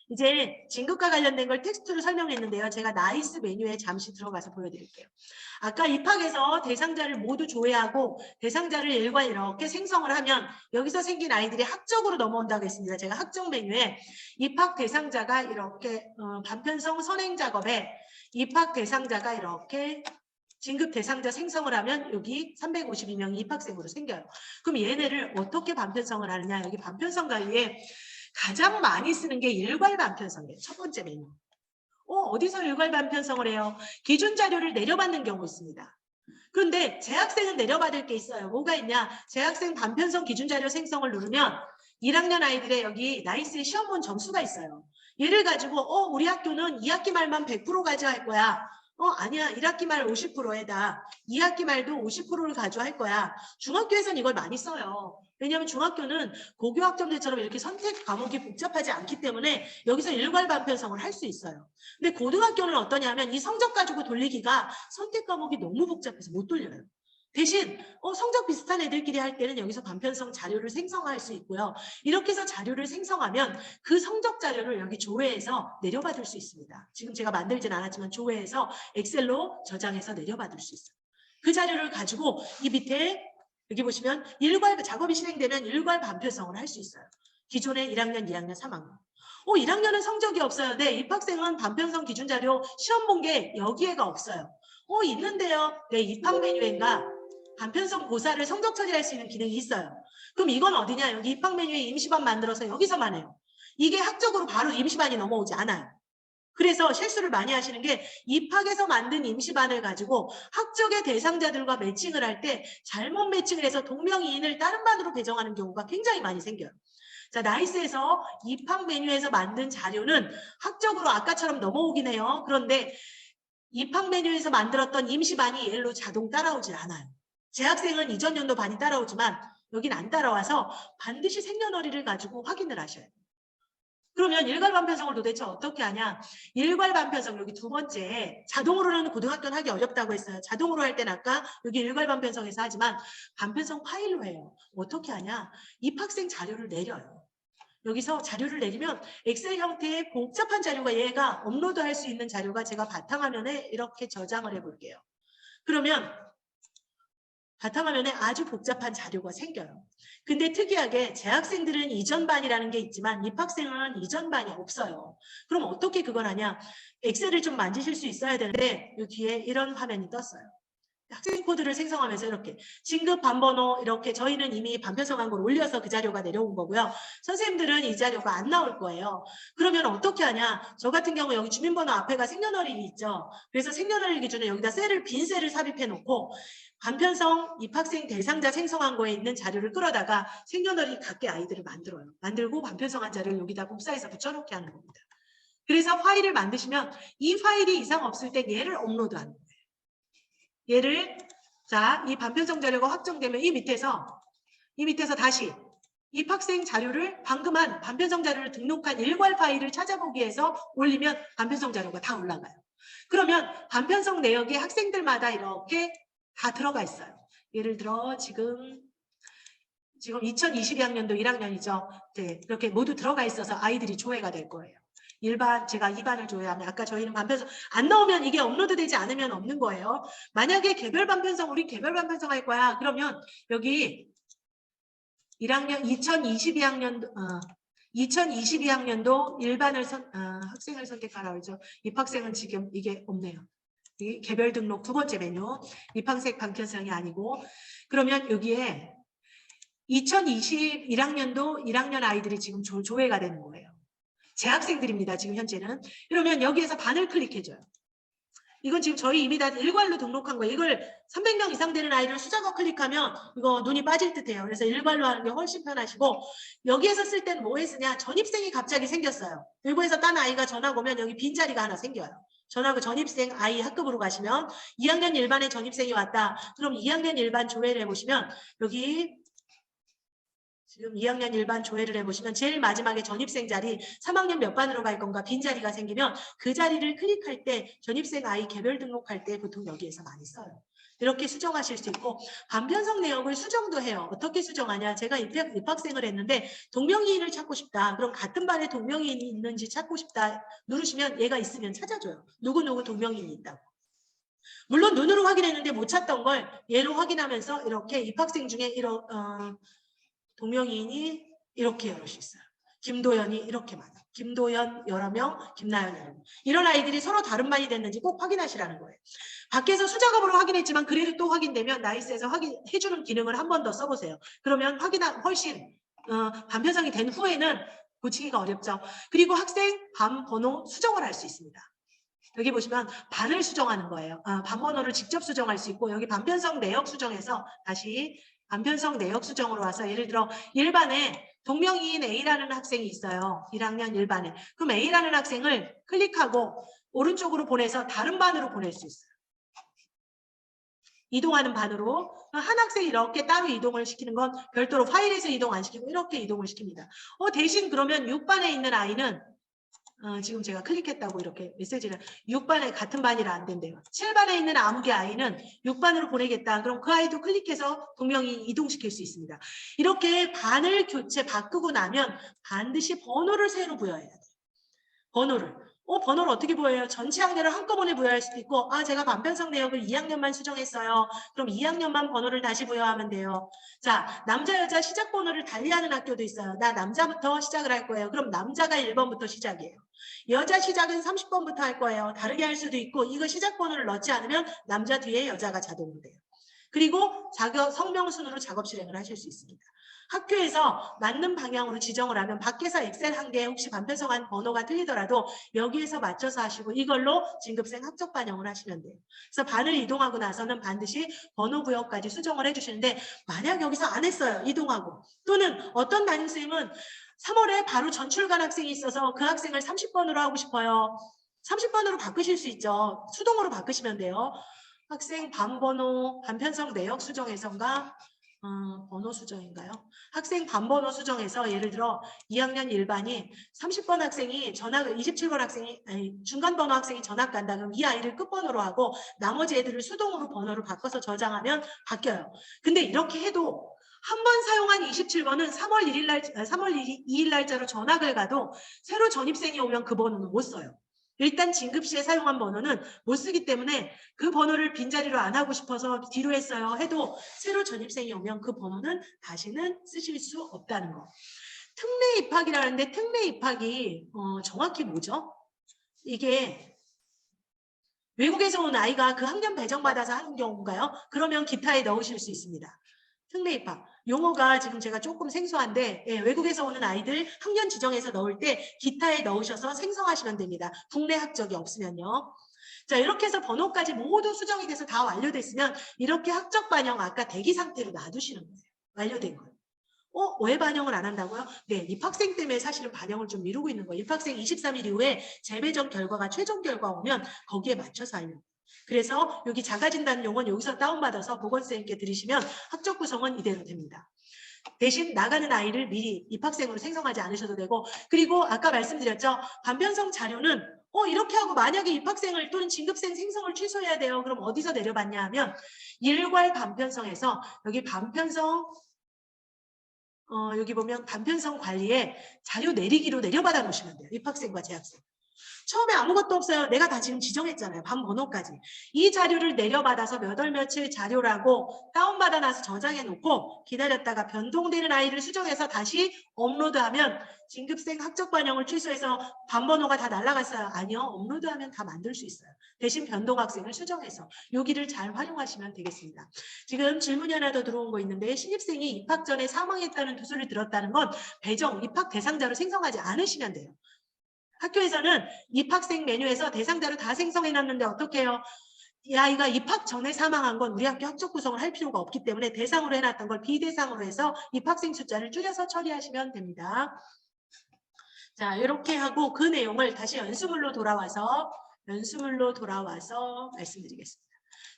이제 진급과 관련된 걸 텍스트로 설명했는데요. 제가 나이스 메뉴에 잠시 들어가서 보여드릴게요. 아까 입학에서 대상자를 모두 조회하고 대상자를 일괄 이렇게 생성을 하면 여기서 생긴 아이들이 학적으로 넘어온다고 했습니다. 제가 학적 메뉴에 입학 대상자가 이렇게 반편성 선행 작업에 입학 대상자가 이렇게 진급 대상자 생성을 하면 여기 352명이 입학생으로 생겨요. 그럼 얘네를 어떻게 반편성을 하느냐. 여기 반편성 관리에 가장 많이 쓰는 게 일괄 반편성이에요. 첫 번째 메뉴. 어디서 일괄 반편성을 해요? 기준 자료를 내려받는 경우 있습니다. 그런데 재학생은 내려받을 게 있어요. 뭐가 있냐? 재학생 반편성 기준 자료 생성을 누르면 1학년 아이들의 여기 나이스의 시험 본 점수가 있어요. 얘를 가지고 우리 학교는 2학기 말만 100% 가져갈 거야. 아니야. 1학기 말 50%에다. 2학기 말도 50%를 가져갈 거야. 중학교에서는 이걸 많이 써요. 왜냐하면 중학교는 고교 학점제처럼 이렇게 선택 과목이 복잡하지 않기 때문에 여기서 일괄 반편성을 할 수 있어요. 근데 고등학교는 어떠냐면 이 성적 가지고 돌리기가 선택 과목이 너무 복잡해서 못 돌려요. 대신 성적 비슷한 애들끼리 할 때는 여기서 반편성 자료를 생성할 수 있고요. 이렇게 해서 자료를 생성하면 그 성적 자료를 여기 조회해서 내려받을 수 있습니다. 지금 제가 만들진 않았지만 조회해서 엑셀로 저장해서 내려받을 수 있어요. 그 자료를 가지고 이 밑에 여기 보시면 일괄 작업이 실행되면 일괄 반편성을 할 수 있어요. 기존의 1학년, 2학년, 3학년. 1학년은 성적이 없어요. 네, 입학생은 반편성 기준 자료 시험 본 게 여기에가 없어요. 있는데요. 네, 입학 메뉴인가 반편성 고사를 성적 처리할 수 있는 기능이 있어요. 그럼 이건 어디냐? 여기 입학 메뉴에 임시반 만들어서 여기서만 해요. 이게 학적으로 바로 임시반이 넘어오지 않아요. 그래서 실수를 많이 하시는 게 입학에서 만든 임시반을 가지고 학적의 대상자들과 매칭을 할 때 잘못 매칭을 해서 동명이인을 다른 반으로 배정하는 경우가 굉장히 많이 생겨요. 자, 나이스에서 입학 메뉴에서 만든 자료는 학적으로 아까처럼 넘어오긴 해요. 그런데 입학 메뉴에서 만들었던 임시반이 얘로 자동 따라오질 않아요. 재학생은 이전 연도 반이 따라오지만 여긴 안 따라와서 반드시 생년월일을 가지고 확인을 하셔야 돼요. 그러면 일괄 반편성을 도대체 어떻게 하냐? 일괄 반편성 여기 두 번째 자동으로는 고등학교는 하기 어렵다고 했어요. 자동으로 할 때는 아까 여기 일괄 반편성에서 하지만 반편성 파일로 해요. 어떻게 하냐? 입학생 자료를 내려요. 여기서 자료를 내리면 엑셀 형태의 복잡한 자료가 얘가 업로드할 수 있는 자료가 제가 바탕화면에 이렇게 저장을 해볼게요. 그러면 바탕화면에 아주 복잡한 자료가 생겨요. 근데 특이하게 재학생들은 이전반이라는 게 있지만 입학생은 이전반이 없어요. 그럼 어떻게 그걸 하냐? 엑셀을 좀 만지실 수 있어야 되는데 이 뒤에 이런 화면이 떴어요. 학생 코드를 생성하면서 이렇게 진급 반번호 이렇게 저희는 이미 반편성한 걸 올려서 그 자료가 내려온 거고요. 선생님들은 이 자료가 안 나올 거예요. 그러면 어떻게 하냐? 저 같은 경우 여기 주민번호 앞에가 생년월일이 있죠. 그래서 생년월일 기준에 여기다 빈 셀을 삽입해 놓고 반편성 입학생 대상자 생성한 거에 있는 자료를 끌어다가 생년월일 갖게 아이들을 만들어요. 만들고 반편성한 자료를 여기다 복사해서 붙여놓게 하는 겁니다. 그래서 파일을 만드시면 이 파일이 이상 없을 때 얘를 업로드하는 거예요. 얘를 이 반편성 자료가 확정되면 이 밑에서 다시 입학생 자료를 방금 한 반편성 자료를 등록한 일괄 파일을 찾아보기 위해서 올리면 반편성 자료가 다 올라가요. 그러면 반편성 내역이 학생들마다 이렇게 다 들어가 있어요. 예를 들어 지금 2022학년도 1학년이죠. 네, 이렇게 모두 들어가 있어서 아이들이 조회가 될 거예요. 제가 2반을 조회하면 아까 저희는 반편성 안 나오면 이게 업로드되지 않으면 없는 거예요. 만약에 개별 반편성 우리 개별 반편성 할 거야. 그러면 여기 1학년 2022학년도 일반을 학생을 선택하라 그러죠. 입학생은 지금 이게 없네요. 이 개별 등록 두 번째 메뉴 입학생 반편성이 아니고 그러면 여기에 2021학년도 1학년 아이들이 지금 조회가 되는 거예요. 재학생들입니다. 지금 현재는. 그러면 여기에서 반을 클릭해줘요. 이건 지금 저희 이미 다 일괄로 등록한 거예요. 이걸 300명 이상 되는 아이를 수작업 클릭하면 이거 눈이 빠질 듯해요. 그래서 일괄로 하는 게 훨씬 편하시고 여기에서 쓸 때는 뭐에 쓰냐? 전입생이 갑자기 생겼어요. 일부에서 딴 아이가 전학 오면 여기 빈자리가 하나 생겨요. 전학 전입생 아이 학급으로 가시면 2학년 일반에 전입생이 왔다. 그럼 2학년 일반 조회를 해보시면 여기 지금 2학년 일반 조회를 해보시면 제일 마지막에 전입생 자리 3학년 몇 반으로 갈 건가 빈자리가 생기면 그 자리를 클릭할 때 전입생 아이 개별 등록할 때 보통 여기에서 많이 써요. 이렇게 수정하실 수 있고 반편성 내역을 수정도 해요. 어떻게 수정하냐. 제가 입학생을 했는데 동명이인을 찾고 싶다. 그럼 같은 반에 동명이인이 있는지 찾고 싶다. 누르시면 얘가 있으면 찾아줘요. 누구누구 동명이인이 있다고. 물론 눈으로 확인했는데 못 찾던 걸 얘로 확인하면서 이렇게 입학생 중에 동명이인이 이렇게 여럿이 있어요. 김도연이 이렇게 많아. 김도연 여러 명, 김나연 여러 명. 이런 아이들이 서로 다른 반이 됐는지 꼭 확인하시라는 거예요. 밖에서 수작업으로 확인했지만 그래도 또 확인되면 나이스에서 확인해주는 기능을 한 번 더 써보세요. 그러면 훨씬 반편성이 된 후에는 고치기가 어렵죠. 그리고 학생 반 번호 수정을 할 수 있습니다. 여기 보시면 반을 수정하는 거예요. 반 번호를 직접 수정할 수 있고 여기 반편성 내역 수정해서 다시 반편성 내역 수정으로 와서 예를 들어 1반에 동명이인 A라는 학생이 있어요. 1학년 1반에. 그럼 A라는 학생을 클릭하고 오른쪽으로 보내서 다른 반으로 보낼 수 있어요. 이동하는 반으로 한 학생이 이렇게 따로 이동을 시키는 건 별도로 파일에서 이동 안 시키고 이렇게 이동을 시킵니다. 대신 그러면 6반에 있는 아이는 지금 제가 클릭했다고 이렇게 메시지를 6반에 같은 반이라 안 된대요. 7반에 있는 아무개 아이는 6반으로 보내겠다. 그럼 그 아이도 클릭해서 동명이인 이동시킬 수 있습니다. 이렇게 반을 바꾸고 나면 반드시 번호를 새로 부여해야 돼요. 번호를. 번호를 어떻게 부여해요? 전체 학년을 한꺼번에 부여할 수도 있고, 제가 반편성 내역을 2학년만 수정했어요. 그럼 2학년만 번호를 다시 부여하면 돼요. 자, 남자, 여자 시작 번호를 달리하는 학교도 있어요. 나 남자부터 시작을 할 거예요. 그럼 남자가 1번부터 시작이에요. 여자 시작은 30번부터 할 거예요. 다르게 할 수도 있고, 이거 시작 번호를 넣지 않으면 남자 뒤에 여자가 자동으로 돼요. 그리고 성명 순으로 작업 실행을 하실 수 있습니다. 학교에서 맞는 방향으로 지정을 하면 밖에서 엑셀 한 개 혹시 반편성한 번호가 틀리더라도 여기에서 맞춰서 하시고 이걸로 진급생 학적 반영을 하시면 돼요. 그래서 반을 이동하고 나서는 반드시 번호 구역까지 수정을 해주시는데 만약 여기서 안 했어요. 이동하고 또는 어떤 담임선생님은 3월에 바로 전출간 학생이 있어서 그 학생을 30번으로 하고 싶어요. 30번으로 바꾸실 수 있죠. 수동으로 바꾸시면 돼요. 학생 반번호 반편성 내역 수정에서인가 번호 수정인가요? 학생 반번호 수정에서 예를 들어 2학년 1반이 30번 학생이 27번 학생이 중간 번호 학생이 전학 간다. 그럼 이 아이를 끝번호로 하고 나머지 애들을 수동으로 번호를 바꿔서 저장하면 바뀌어요. 근데 이렇게 해도 한 번 사용한 27번은 3월 2일 날짜로 전학을 가도 새로 전입생이 오면 그 번호는 못 써요. 일단 진급 시에 사용한 번호는 못 쓰기 때문에 그 번호를 빈자리로 안 하고 싶어서 뒤로 했어요. 해도 새로 전입생이 오면 그 번호는 다시는 쓰실 수 없다는 거. 특례 입학이라는데 특례 입학이 정확히 뭐죠? 이게 외국에서 온 아이가 그 학년 배정받아서 하는 경우인가요? 그러면 기타에 넣으실 수 있습니다. 특례 입학. 용어가 지금 제가 조금 생소한데 외국에서 오는 아이들 학년 지정해서 넣을 때 기타에 넣으셔서 생성하시면 됩니다. 국내 학적이 없으면요. 자, 이렇게 해서 번호까지 모두 수정이 돼서 다 완료됐으면 이렇게 학적 반영 아까 대기 상태로 놔두시는 거예요. 완료된 거예요. 왜 반영을 안 한다고요? 네, 입학생 때문에 사실은 반영을 좀 미루고 있는 거예요. 입학생 23일 이후에 재배정 결과가 최종 결과 오면 거기에 맞춰서 하려고. 그래서 여기 자가진단 용어는 여기서 다운받아서 보건쌤께 드리시면 학적 구성은 이대로 됩니다. 대신 나가는 아이를 미리 입학생으로 생성하지 않으셔도 되고 그리고 아까 말씀드렸죠. 반편성 자료는 이렇게 하고 만약에 입학생을 또는 진급생 생성을 취소해야 돼요. 그럼 어디서 내려받냐 하면 일괄 반편성에서 여기 반편성 여기 보면 반편성 관리에 자료 내리기로 내려받아 놓으시면 돼요. 입학생과 재학생. 처음에 아무것도 없어요. 내가 다 지금 지정했잖아요. 반 번호까지. 이 자료를 내려받아서 몇 월 며칠 자료라고 다운받아 놔서 저장해 놓고 기다렸다가 변동되는 아이를 수정해서 다시 업로드하면 진급생 학적 반영을 취소해서 반 번호가 다 날라갔어요. 아니요. 업로드하면 다 만들 수 있어요. 대신 변동 학생을 수정해서 여기를 잘 활용하시면 되겠습니다. 지금 질문이 하나 더 들어온 거 있는데 신입생이 입학 전에 사망했다는 두수를 들었다는 건 배정, 입학 대상자로 생성하지 않으시면 돼요. 학교에서는 입학생 메뉴에서 대상자로 다 생성해놨는데 어떻게 해요? 이 아이가 입학 전에 사망한 건 우리 학교 학적 구성을 할 필요가 없기 때문에 대상으로 해놨던 걸 비대상으로 해서 입학생 숫자를 줄여서 처리하시면 됩니다. 자, 이렇게 하고 그 내용을 다시 연수물로 돌아와서 말씀드리겠습니다.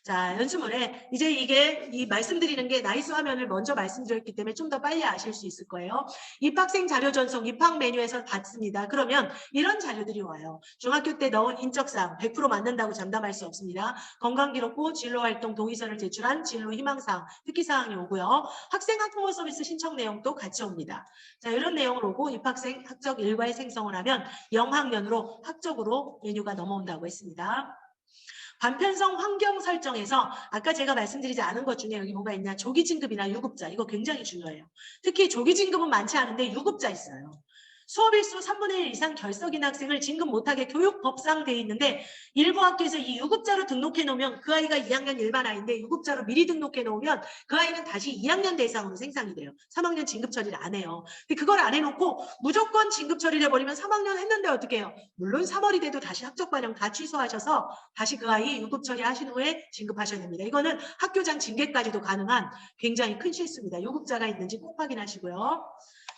자, 연수물에 이제 이게 말씀드리는 게 나이스 화면을 먼저 말씀드렸기 때문에 좀 더 빨리 아실 수 있을 거예요. 입학생 자료 전송 입학 메뉴에서 받습니다. 그러면 이런 자료들이 와요. 중학교 때 넣은 인적사항 100% 맞는다고 장담할 수 없습니다. 건강기록부, 진로활동 동의서를 제출한 진로 희망사항, 특기사항이 오고요. 학생 학부모 서비스 신청 내용도 같이 옵니다. 자, 이런 내용을 오고 입학생 학적 일괄 생성을 하면 0학년으로 학적으로 메뉴가 넘어온다고 했습니다. 반편성 환경 설정에서 아까 제가 말씀드리지 않은 것 중에 여기 뭐가 있냐. 조기진급이나 유급자. 이거 굉장히 중요해요. 특히 조기진급은 많지 않은데 유급자 있어요. 수업일수 3분의 1 이상 결석인 학생을 진급 못하게 교육법상 돼 있는데 일부 학교에서 이 유급자로 등록해 놓으면 그 아이가 2학년 일반 아이인데 유급자로 미리 등록해 놓으면 그 아이는 다시 2학년 대상으로 생산이 돼요. 3학년 진급 처리를 안 해요. 근데 그걸 안 해놓고 무조건 진급 처리를 해버리면 3학년 했는데 어떻게 해요? 물론 3월이 돼도 다시 학적 반영 다 취소하셔서 다시 그 아이 유급 처리하신 후에 진급하셔야 됩니다. 이거는 학교장 징계까지도 가능한 굉장히 큰 실수입니다. 유급자가 있는지 꼭 확인하시고요.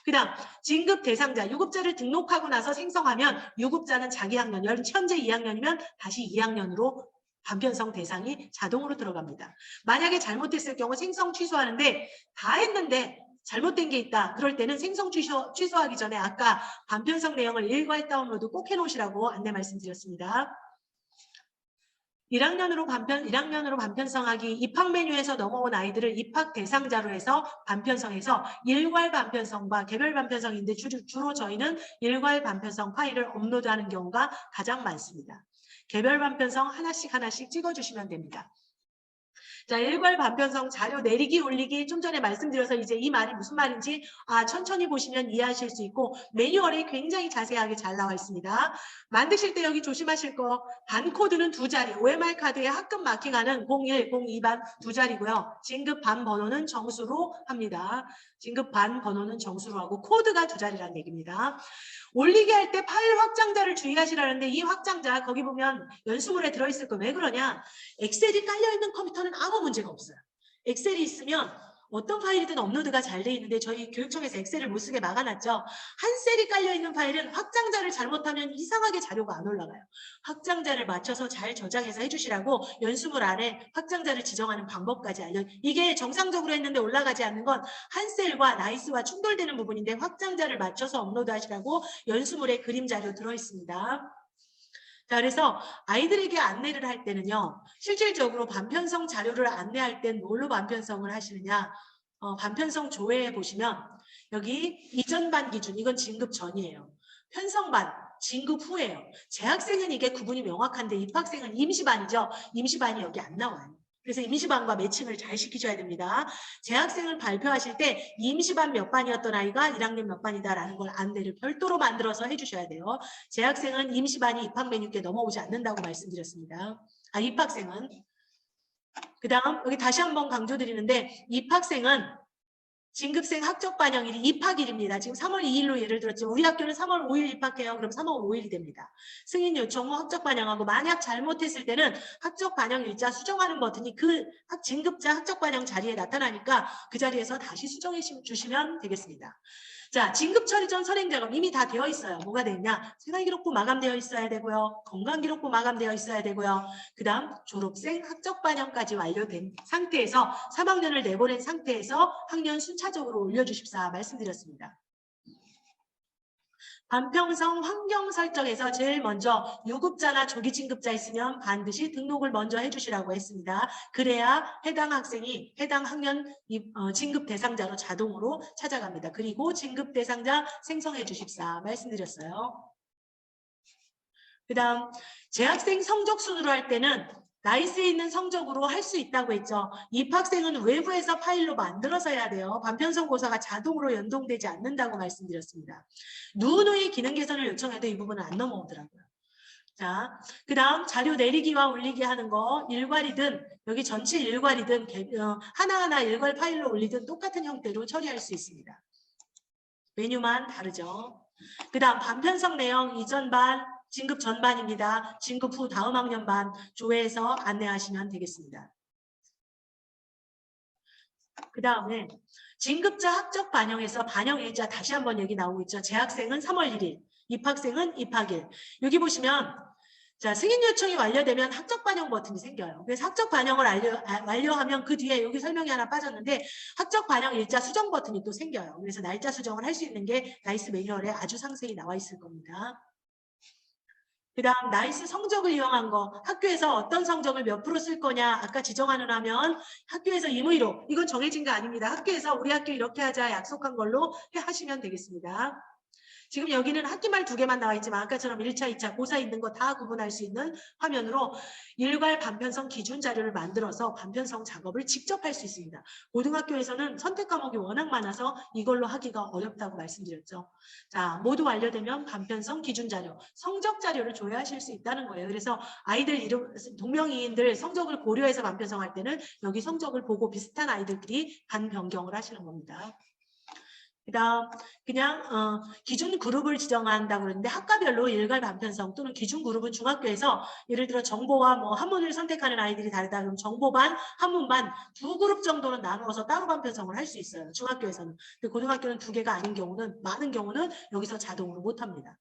그 다음 진급 대상자, 유급자를 등록하고 나서 생성하면 유급자는 자기 학년, 현재 2학년이면 다시 2학년으로 반편성 대상이 자동으로 들어갑니다. 만약에 잘못했을 경우 생성 취소하는데 다 했는데 잘못된 게 있다. 그럴 때는 생성 취소하기 전에 아까 반편성 내용을 일괄 다운로드 꼭 해놓으시라고 안내 말씀드렸습니다. 1학년으로 반편성하기 입학 메뉴에서 넘어온 아이들을 입학 대상자로 해서 반편성해서 일괄 반편성과 개별 반편성인데 주로 저희는 일괄 반편성 파일을 업로드하는 경우가 가장 많습니다. 개별 반편성 하나씩 찍어주시면 됩니다. 자, 일괄 반편성 자료 내리기 올리기 좀 전에 말씀드려서 이제 이 말이 무슨 말인지 천천히 보시면 이해하실 수 있고 매뉴얼에 굉장히 자세하게 잘 나와 있습니다. 만드실 때 여기 조심하실 거 반코드는 2자리, OMR 카드에 학급 마킹하는 01, 02반 2자리고요. 진급 반 번호는 정수로 합니다. 진급 반 번호는 정수로 하고 코드가 2자리라는 얘기입니다. 올리게 할 때 파일 확장자를 주의하시라는데 이 확장자 거기 보면 연수물에 들어있을 거 왜 그러냐? 엑셀이 깔려있는 컴퓨터는 아무 문제가 없어요. 엑셀이 있으면 어떤 파일이든 업로드가 잘 돼 있는데 저희 교육청에서 엑셀을 못 쓰게 막아놨죠. 한 셀이 깔려있는 파일은 확장자를 잘못하면 이상하게 자료가 안 올라가요. 확장자를 맞춰서 잘 저장해서 해주시라고 연수물 안에 확장자를 지정하는 방법까지 이게 정상적으로 했는데 올라가지 않는 건 한 셀과 나이스와 충돌되는 부분인데 확장자를 맞춰서 업로드 하시라고 연수물에 그림 자료 들어있습니다. 자, 그래서 아이들에게 안내를 할 때는요. 실질적으로 반편성 자료를 안내할 땐 뭘로 반편성을 하시느냐. 반편성 조회에 보시면 여기 이전반 기준, 이건 진급 전이에요. 편성반, 진급 후예요. 재학생은 이게 구분이 명확한데 입학생은 임시반이죠. 임시반이 여기 안 나와요. 그래서 임시반과 매칭을 잘 시키셔야 됩니다. 재학생을 발표하실 때 임시반 몇 반이었던 아이가 1학년 몇 반이다라는 걸 안내를 별도로 만들어서 해주셔야 돼요. 재학생은 임시반이 입학 메뉴께 넘어오지 않는다고 말씀드렸습니다. 입학생은. 그 다음 여기 다시 한번 강조드리는데 입학생은 진급생 학적 반영일이 입학일입니다. 지금 3월 2일로 예를 들었지만 우리 학교는 3월 5일 입학해요. 그럼 3월 5일이 됩니다. 승인 요청 후 학적 반영하고 만약 잘못했을 때는 학적 반영 일자 수정하는 버튼이 그 진급자 학적 반영 자리에 나타나니까 그 자리에서 다시 수정해 주시면 되겠습니다. 자, 진급 처리 전 선행 작업 이미 다 되어 있어요. 뭐가 되어 있냐? 생활기록부 마감되어 있어야 되고요. 건강기록부 마감되어 있어야 되고요. 그 다음 졸업생 학적 반영까지 완료된 상태에서 3학년을 내보낸 상태에서 학년 순차적으로 올려주십사 말씀드렸습니다. 반편성 환경 설정에서 제일 먼저 유급자나 조기 진급자 있으면 반드시 등록을 먼저 해주시라고 했습니다. 그래야 해당 학생이 해당 학년 진급 대상자로 자동으로 찾아갑니다. 그리고 진급 대상자 생성해 주십사 말씀드렸어요. 그 다음 재학생 성적 순으로 할 때는 나이스에 있는 성적으로 할 수 있다고 했죠. 입학생은 외부에서 파일로 만들어서 해야 돼요. 반편성고사가 자동으로 연동되지 않는다고 말씀드렸습니다. 누누이 기능 개선을 요청해도 이 부분은 안 넘어오더라고요. 자, 그 다음 자료 내리기와 올리기 하는 거 일괄이든 여기 전체 일괄이든 하나하나 일괄 파일로 올리든 똑같은 형태로 처리할 수 있습니다. 메뉴만 다르죠. 그 다음 반편성 내용 이전 반 진급 전반입니다. 진급 후 다음 학년 반 조회해서 안내하시면 되겠습니다. 그 다음에 진급자 학적 반영에서 반영 일자 다시 한번 얘기 나오고 있죠. 재학생은 3월 1일, 입학생은 입학일. 여기 보시면 자, 승인 요청이 완료되면 학적 반영 버튼이 생겨요. 그래서 학적 반영을 완료하면 그 뒤에 여기 설명이 하나 빠졌는데 학적 반영 일자 수정 버튼이 또 생겨요. 그래서 날짜 수정을 할 수 있는 게 나이스 매뉴얼에 아주 상세히 나와 있을 겁니다. 그 다음 나이스 성적을 이용한 거 학교에서 어떤 성적을 몇 프로 쓸 거냐 아까 지정하는 하면 학교에서 임의로 이건 정해진 거 아닙니다. 학교에서 우리 학교 이렇게 하자 약속한 걸로 하시면 되겠습니다. 지금 여기는 학기말 2개만 나와 있지만 아까처럼 1차, 2차 고사 있는 거 다 구분할 수 있는 화면으로 일괄 반편성 기준 자료를 만들어서 반편성 작업을 직접 할 수 있습니다. 고등학교에서는 선택 과목이 워낙 많아서 이걸로 하기가 어렵다고 말씀드렸죠. 자, 모두 완료되면 반편성 기준 자료, 성적 자료를 조회하실 수 있다는 거예요. 그래서 아이들 이름, 동명이인들 성적을 고려해서 반편성할 때는 여기 성적을 보고 비슷한 아이들끼리 반 변경을 하시는 겁니다. 그 다음 그냥 기준 그룹을 지정한다고 그러는데 학과별로 일괄 반편성 또는 기준 그룹은 중학교에서 예를 들어 정보와 뭐 한문을 선택하는 아이들이 다르다 그러면 정보반, 한문반 두 그룹 정도는 나누어서 따로 반편성을 할 수 있어요. 중학교에서는. 근데 고등학교는 2개가 아닌 경우는 많은 경우는 여기서 자동으로 못합니다.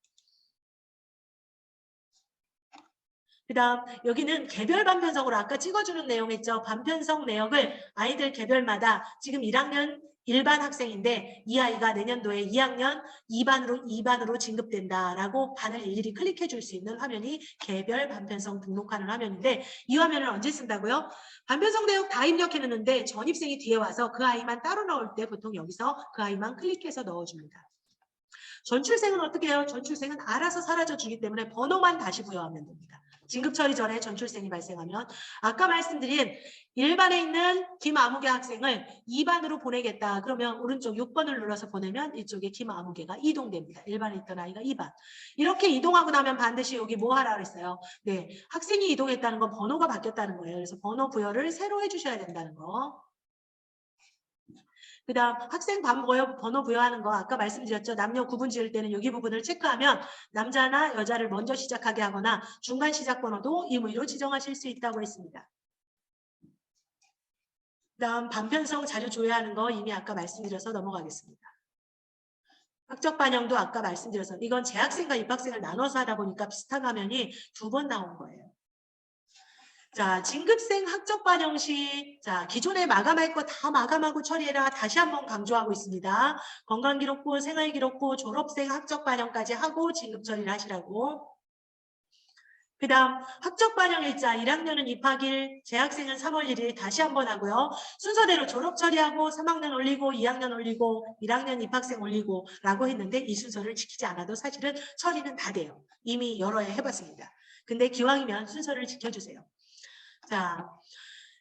그 다음 여기는 개별 반편성으로 아까 찍어주는 내용 있죠. 반편성 내역을 아이들 개별마다 지금 1학년 일반 학생인데 이 아이가 내년도에 2학년 2반으로 진급된다라고 반을 일일이 클릭해 줄 수 있는 화면이 개별 반편성 등록하는 화면인데 이 화면을 언제 쓴다고요? 반편성 내역 다 입력해놓는데 전입생이 뒤에 와서 그 아이만 따로 넣을 때 보통 여기서 그 아이만 클릭해서 넣어줍니다. 전출생은 어떻게 해요? 전출생은 알아서 사라져주기 때문에 번호만 다시 부여하면 됩니다. 진급 처리 전에 전출생이 발생하면 아까 말씀드린 1반에 있는 김아무개 학생을 2반으로 보내겠다. 그러면 오른쪽 6번을 눌러서 보내면 이쪽에 김아무개가 이동됩니다. 1반에 있던 아이가 2반. 이렇게 이동하고 나면 반드시 여기 뭐 하라 그랬어요? 네, 학생이 이동했다는 건 번호가 바뀌었다는 거예요. 그래서 번호 부여를 새로 해주셔야 된다는 거. 그 다음 학생 번호 부여하는 거 아까 말씀드렸죠. 남녀 구분 지을 때는 여기 부분을 체크하면 남자나 여자를 먼저 시작하게 하거나 중간 시작 번호도 임의로 지정하실 수 있다고 했습니다. 그 다음 반편성 자료 조회하는 거 이미 아까 말씀드려서 넘어가겠습니다. 학적 반영도 아까 말씀드려서 이건 재학생과 입학생을 나눠서 하다 보니까 비슷한 화면이 2번 나온 거예요. 자, 진급생 학적 반영 시, 자, 기존에 마감할 거 다 마감하고 처리해라. 다시 한번 강조하고 있습니다. 건강기록부, 생활기록부, 졸업생 학적 반영까지 하고 진급 처리를 하시라고. 그 다음 학적 반영 일자 1학년은 입학일, 재학생은 3월 1일 다시 한번 하고요. 순서대로 졸업 처리하고 3학년 올리고 2학년 올리고 1학년 입학생 올리고 라고 했는데 이 순서를 지키지 않아도 사실은 처리는 다 돼요. 이미 여러 해 해봤습니다. 근데 기왕이면 순서를 지켜주세요. 자,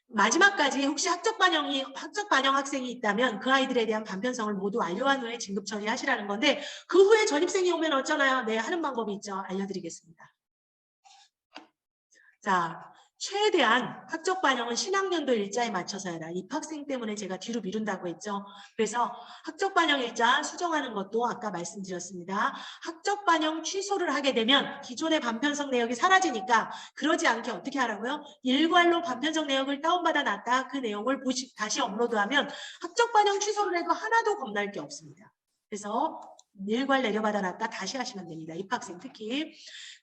마지막까지 혹시 학적 반영 학생이 있다면 그 아이들에 대한 반편성을 모두 완료한 후에 진급 처리하시라는 건데 그 후에 전입생이 오면 어쩌나요? 네, 하는 방법이 있죠. 알려드리겠습니다. 자, 최대한 학적 반영은 신학년도 일자에 맞춰서 해라. 입학생 때문에 제가 뒤로 미룬다고 했죠. 그래서 학적 반영 일자 수정하는 것도 아까 말씀드렸습니다. 학적 반영 취소를 하게 되면 기존의 반편성 내역이 사라지니까 그러지 않게 어떻게 하라고요? 일괄로 반편성 내역을 다운받아 놨다. 그 내용을 다시 업로드하면 학적 반영 취소를 해도 하나도 겁날 게 없습니다. 그래서 일괄 내려받아 놨다 다시 하시면 됩니다. 입학생 특히.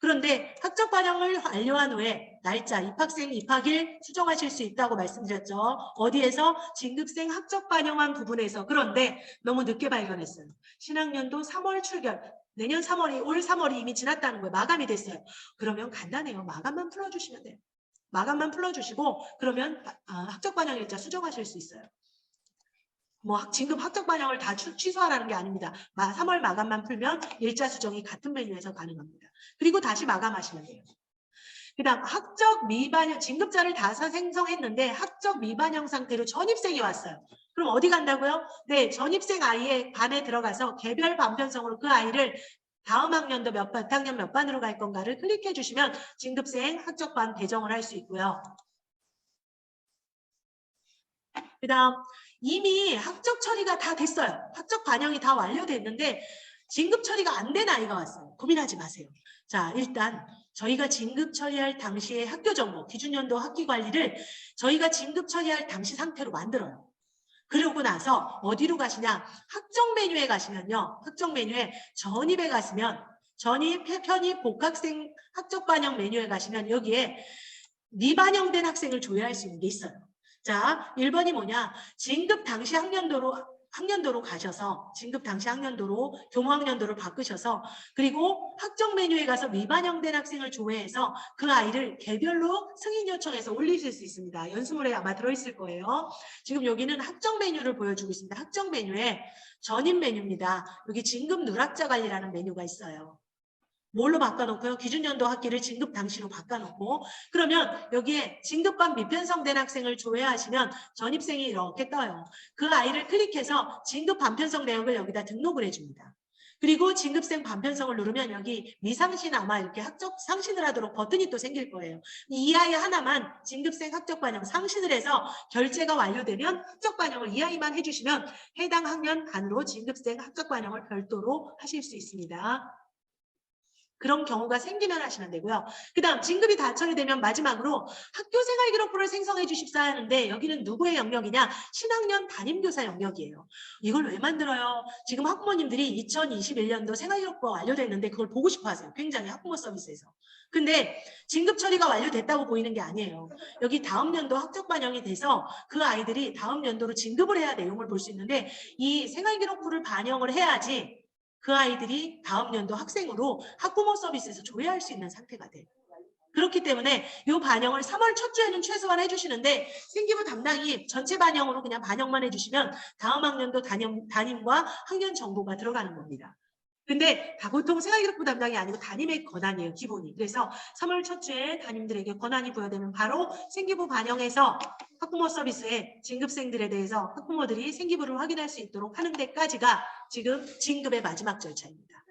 그런데 학적 반영을 완료한 후에 날짜, 입학생 입학일 수정하실 수 있다고 말씀드렸죠. 어디에서? 진급생 학적 반영한 부분에서. 그런데 너무 늦게 발견했어요. 신학년도 3월 출결. 내년 3월이, 올 3월이 이미 지났다는 거예요. 마감이 됐어요. 그러면 간단해요. 마감만 풀어주시면 돼요. 마감만 풀어주시고 그러면 학적 반영 일자 수정하실 수 있어요. 뭐 진급 학적 반영을 다 취소하라는 게 아닙니다. 3월 마감만 풀면 일자 수정이 같은 메뉴에서 가능합니다. 그리고 다시 마감하시면 돼요. 그 다음 학적 미반영, 진급자를 다 생성했는데 학적 미반영 상태로 전입생이 왔어요. 그럼 어디 간다고요? 네, 전입생 아이의 반에 들어가서 개별 반편성으로 그 아이를 다음 학년도 몇 학년 몇 반으로 갈 건가를 클릭해 주시면 진급생 학적 반 배정을 할 수 있고요. 그 다음 이미 학적 처리가 다 됐어요. 학적 반영이 다 완료됐는데 진급 처리가 안 된 아이가 왔어요. 고민하지 마세요. 자, 일단 저희가 진급 처리할 당시의 학교 정보, 기준연도 학기 관리를 저희가 진급 처리할 당시 상태로 만들어요. 그러고 나서 어디로 가시냐? 학적 메뉴에 가시면요. 학적 메뉴에 전입에 가시면 전입, 편입, 복학생 학적 반영 메뉴에 가시면 여기에 미반영된 학생을 조회할 수 있는 게 있어요. 자, 1번이 뭐냐? 진급 당시 학년도로 가셔서 진급 당시 학년도로 교무학년도를 바꾸셔서 그리고 학적 메뉴에 가서 미반영된 학생을 조회해서 그 아이를 개별로 승인 요청해서 올리실 수 있습니다. 연수물에 아마 들어있을 거예요. 지금 여기는 학적 메뉴를 보여주고 있습니다. 학적 메뉴에 전입 메뉴입니다. 여기 진급 누락자 관리라는 메뉴가 있어요. 뭘로 바꿔놓고요? 기준연도 학기를 진급 당시로 바꿔놓고 그러면 여기에 진급반 미편성된 학생을 조회하시면 전입생이 이렇게 떠요. 그 아이를 클릭해서 진급 반편성 내역을 여기다 등록을 해줍니다. 그리고 진급생 반편성을 누르면 여기 미상신 아마 이렇게 학적 상신을 하도록 버튼이 또 생길 거예요. 이 아이 하나만 진급생 학적 반영 상신을 해서 결제가 완료되면 학적 반영을 이 아이만 해주시면 해당 학년 단으로 진급생 학적 반영을 별도로 하실 수 있습니다. 그런 경우가 생기면 하시면 되고요. 그다음 진급이 다 처리되면 마지막으로 학교 생활기록부를 생성해 주십사 하는데 여기는 누구의 영역이냐? 신학년 담임교사 영역이에요. 이걸 왜 만들어요? 지금 학부모님들이 2021년도 생활기록부가 완료됐는데 그걸 보고 싶어 하세요. 굉장히 학부모 서비스에서. 근데 진급 처리가 완료됐다고 보이는 게 아니에요. 여기 다음 연도 학적 반영이 돼서 그 아이들이 다음 연도로 진급을 해야 내용을 볼 수 있는데 이 생활기록부를 반영을 해야지 그 아이들이 다음 연도 학생으로 학부모 서비스에서 조회할 수 있는 상태가 돼요. 그렇기 때문에 이 반영을 3월 첫 주에는 최소한 해주시는데 생기부 담당이 전체 반영으로 그냥 반영만 해주시면 다음 학년도 담임과 학년 정보가 들어가는 겁니다. 근데 보통 생활기록부 담당이 아니고 담임의 권한이에요, 기본이. 그래서 3월 첫 주에 담임들에게 권한이 부여되면 바로 생기부 반영해서 학부모 서비스에 진급생들에 대해서 학부모들이 생기부를 확인할 수 있도록 하는 데까지가 지금 진급의 마지막 절차입니다.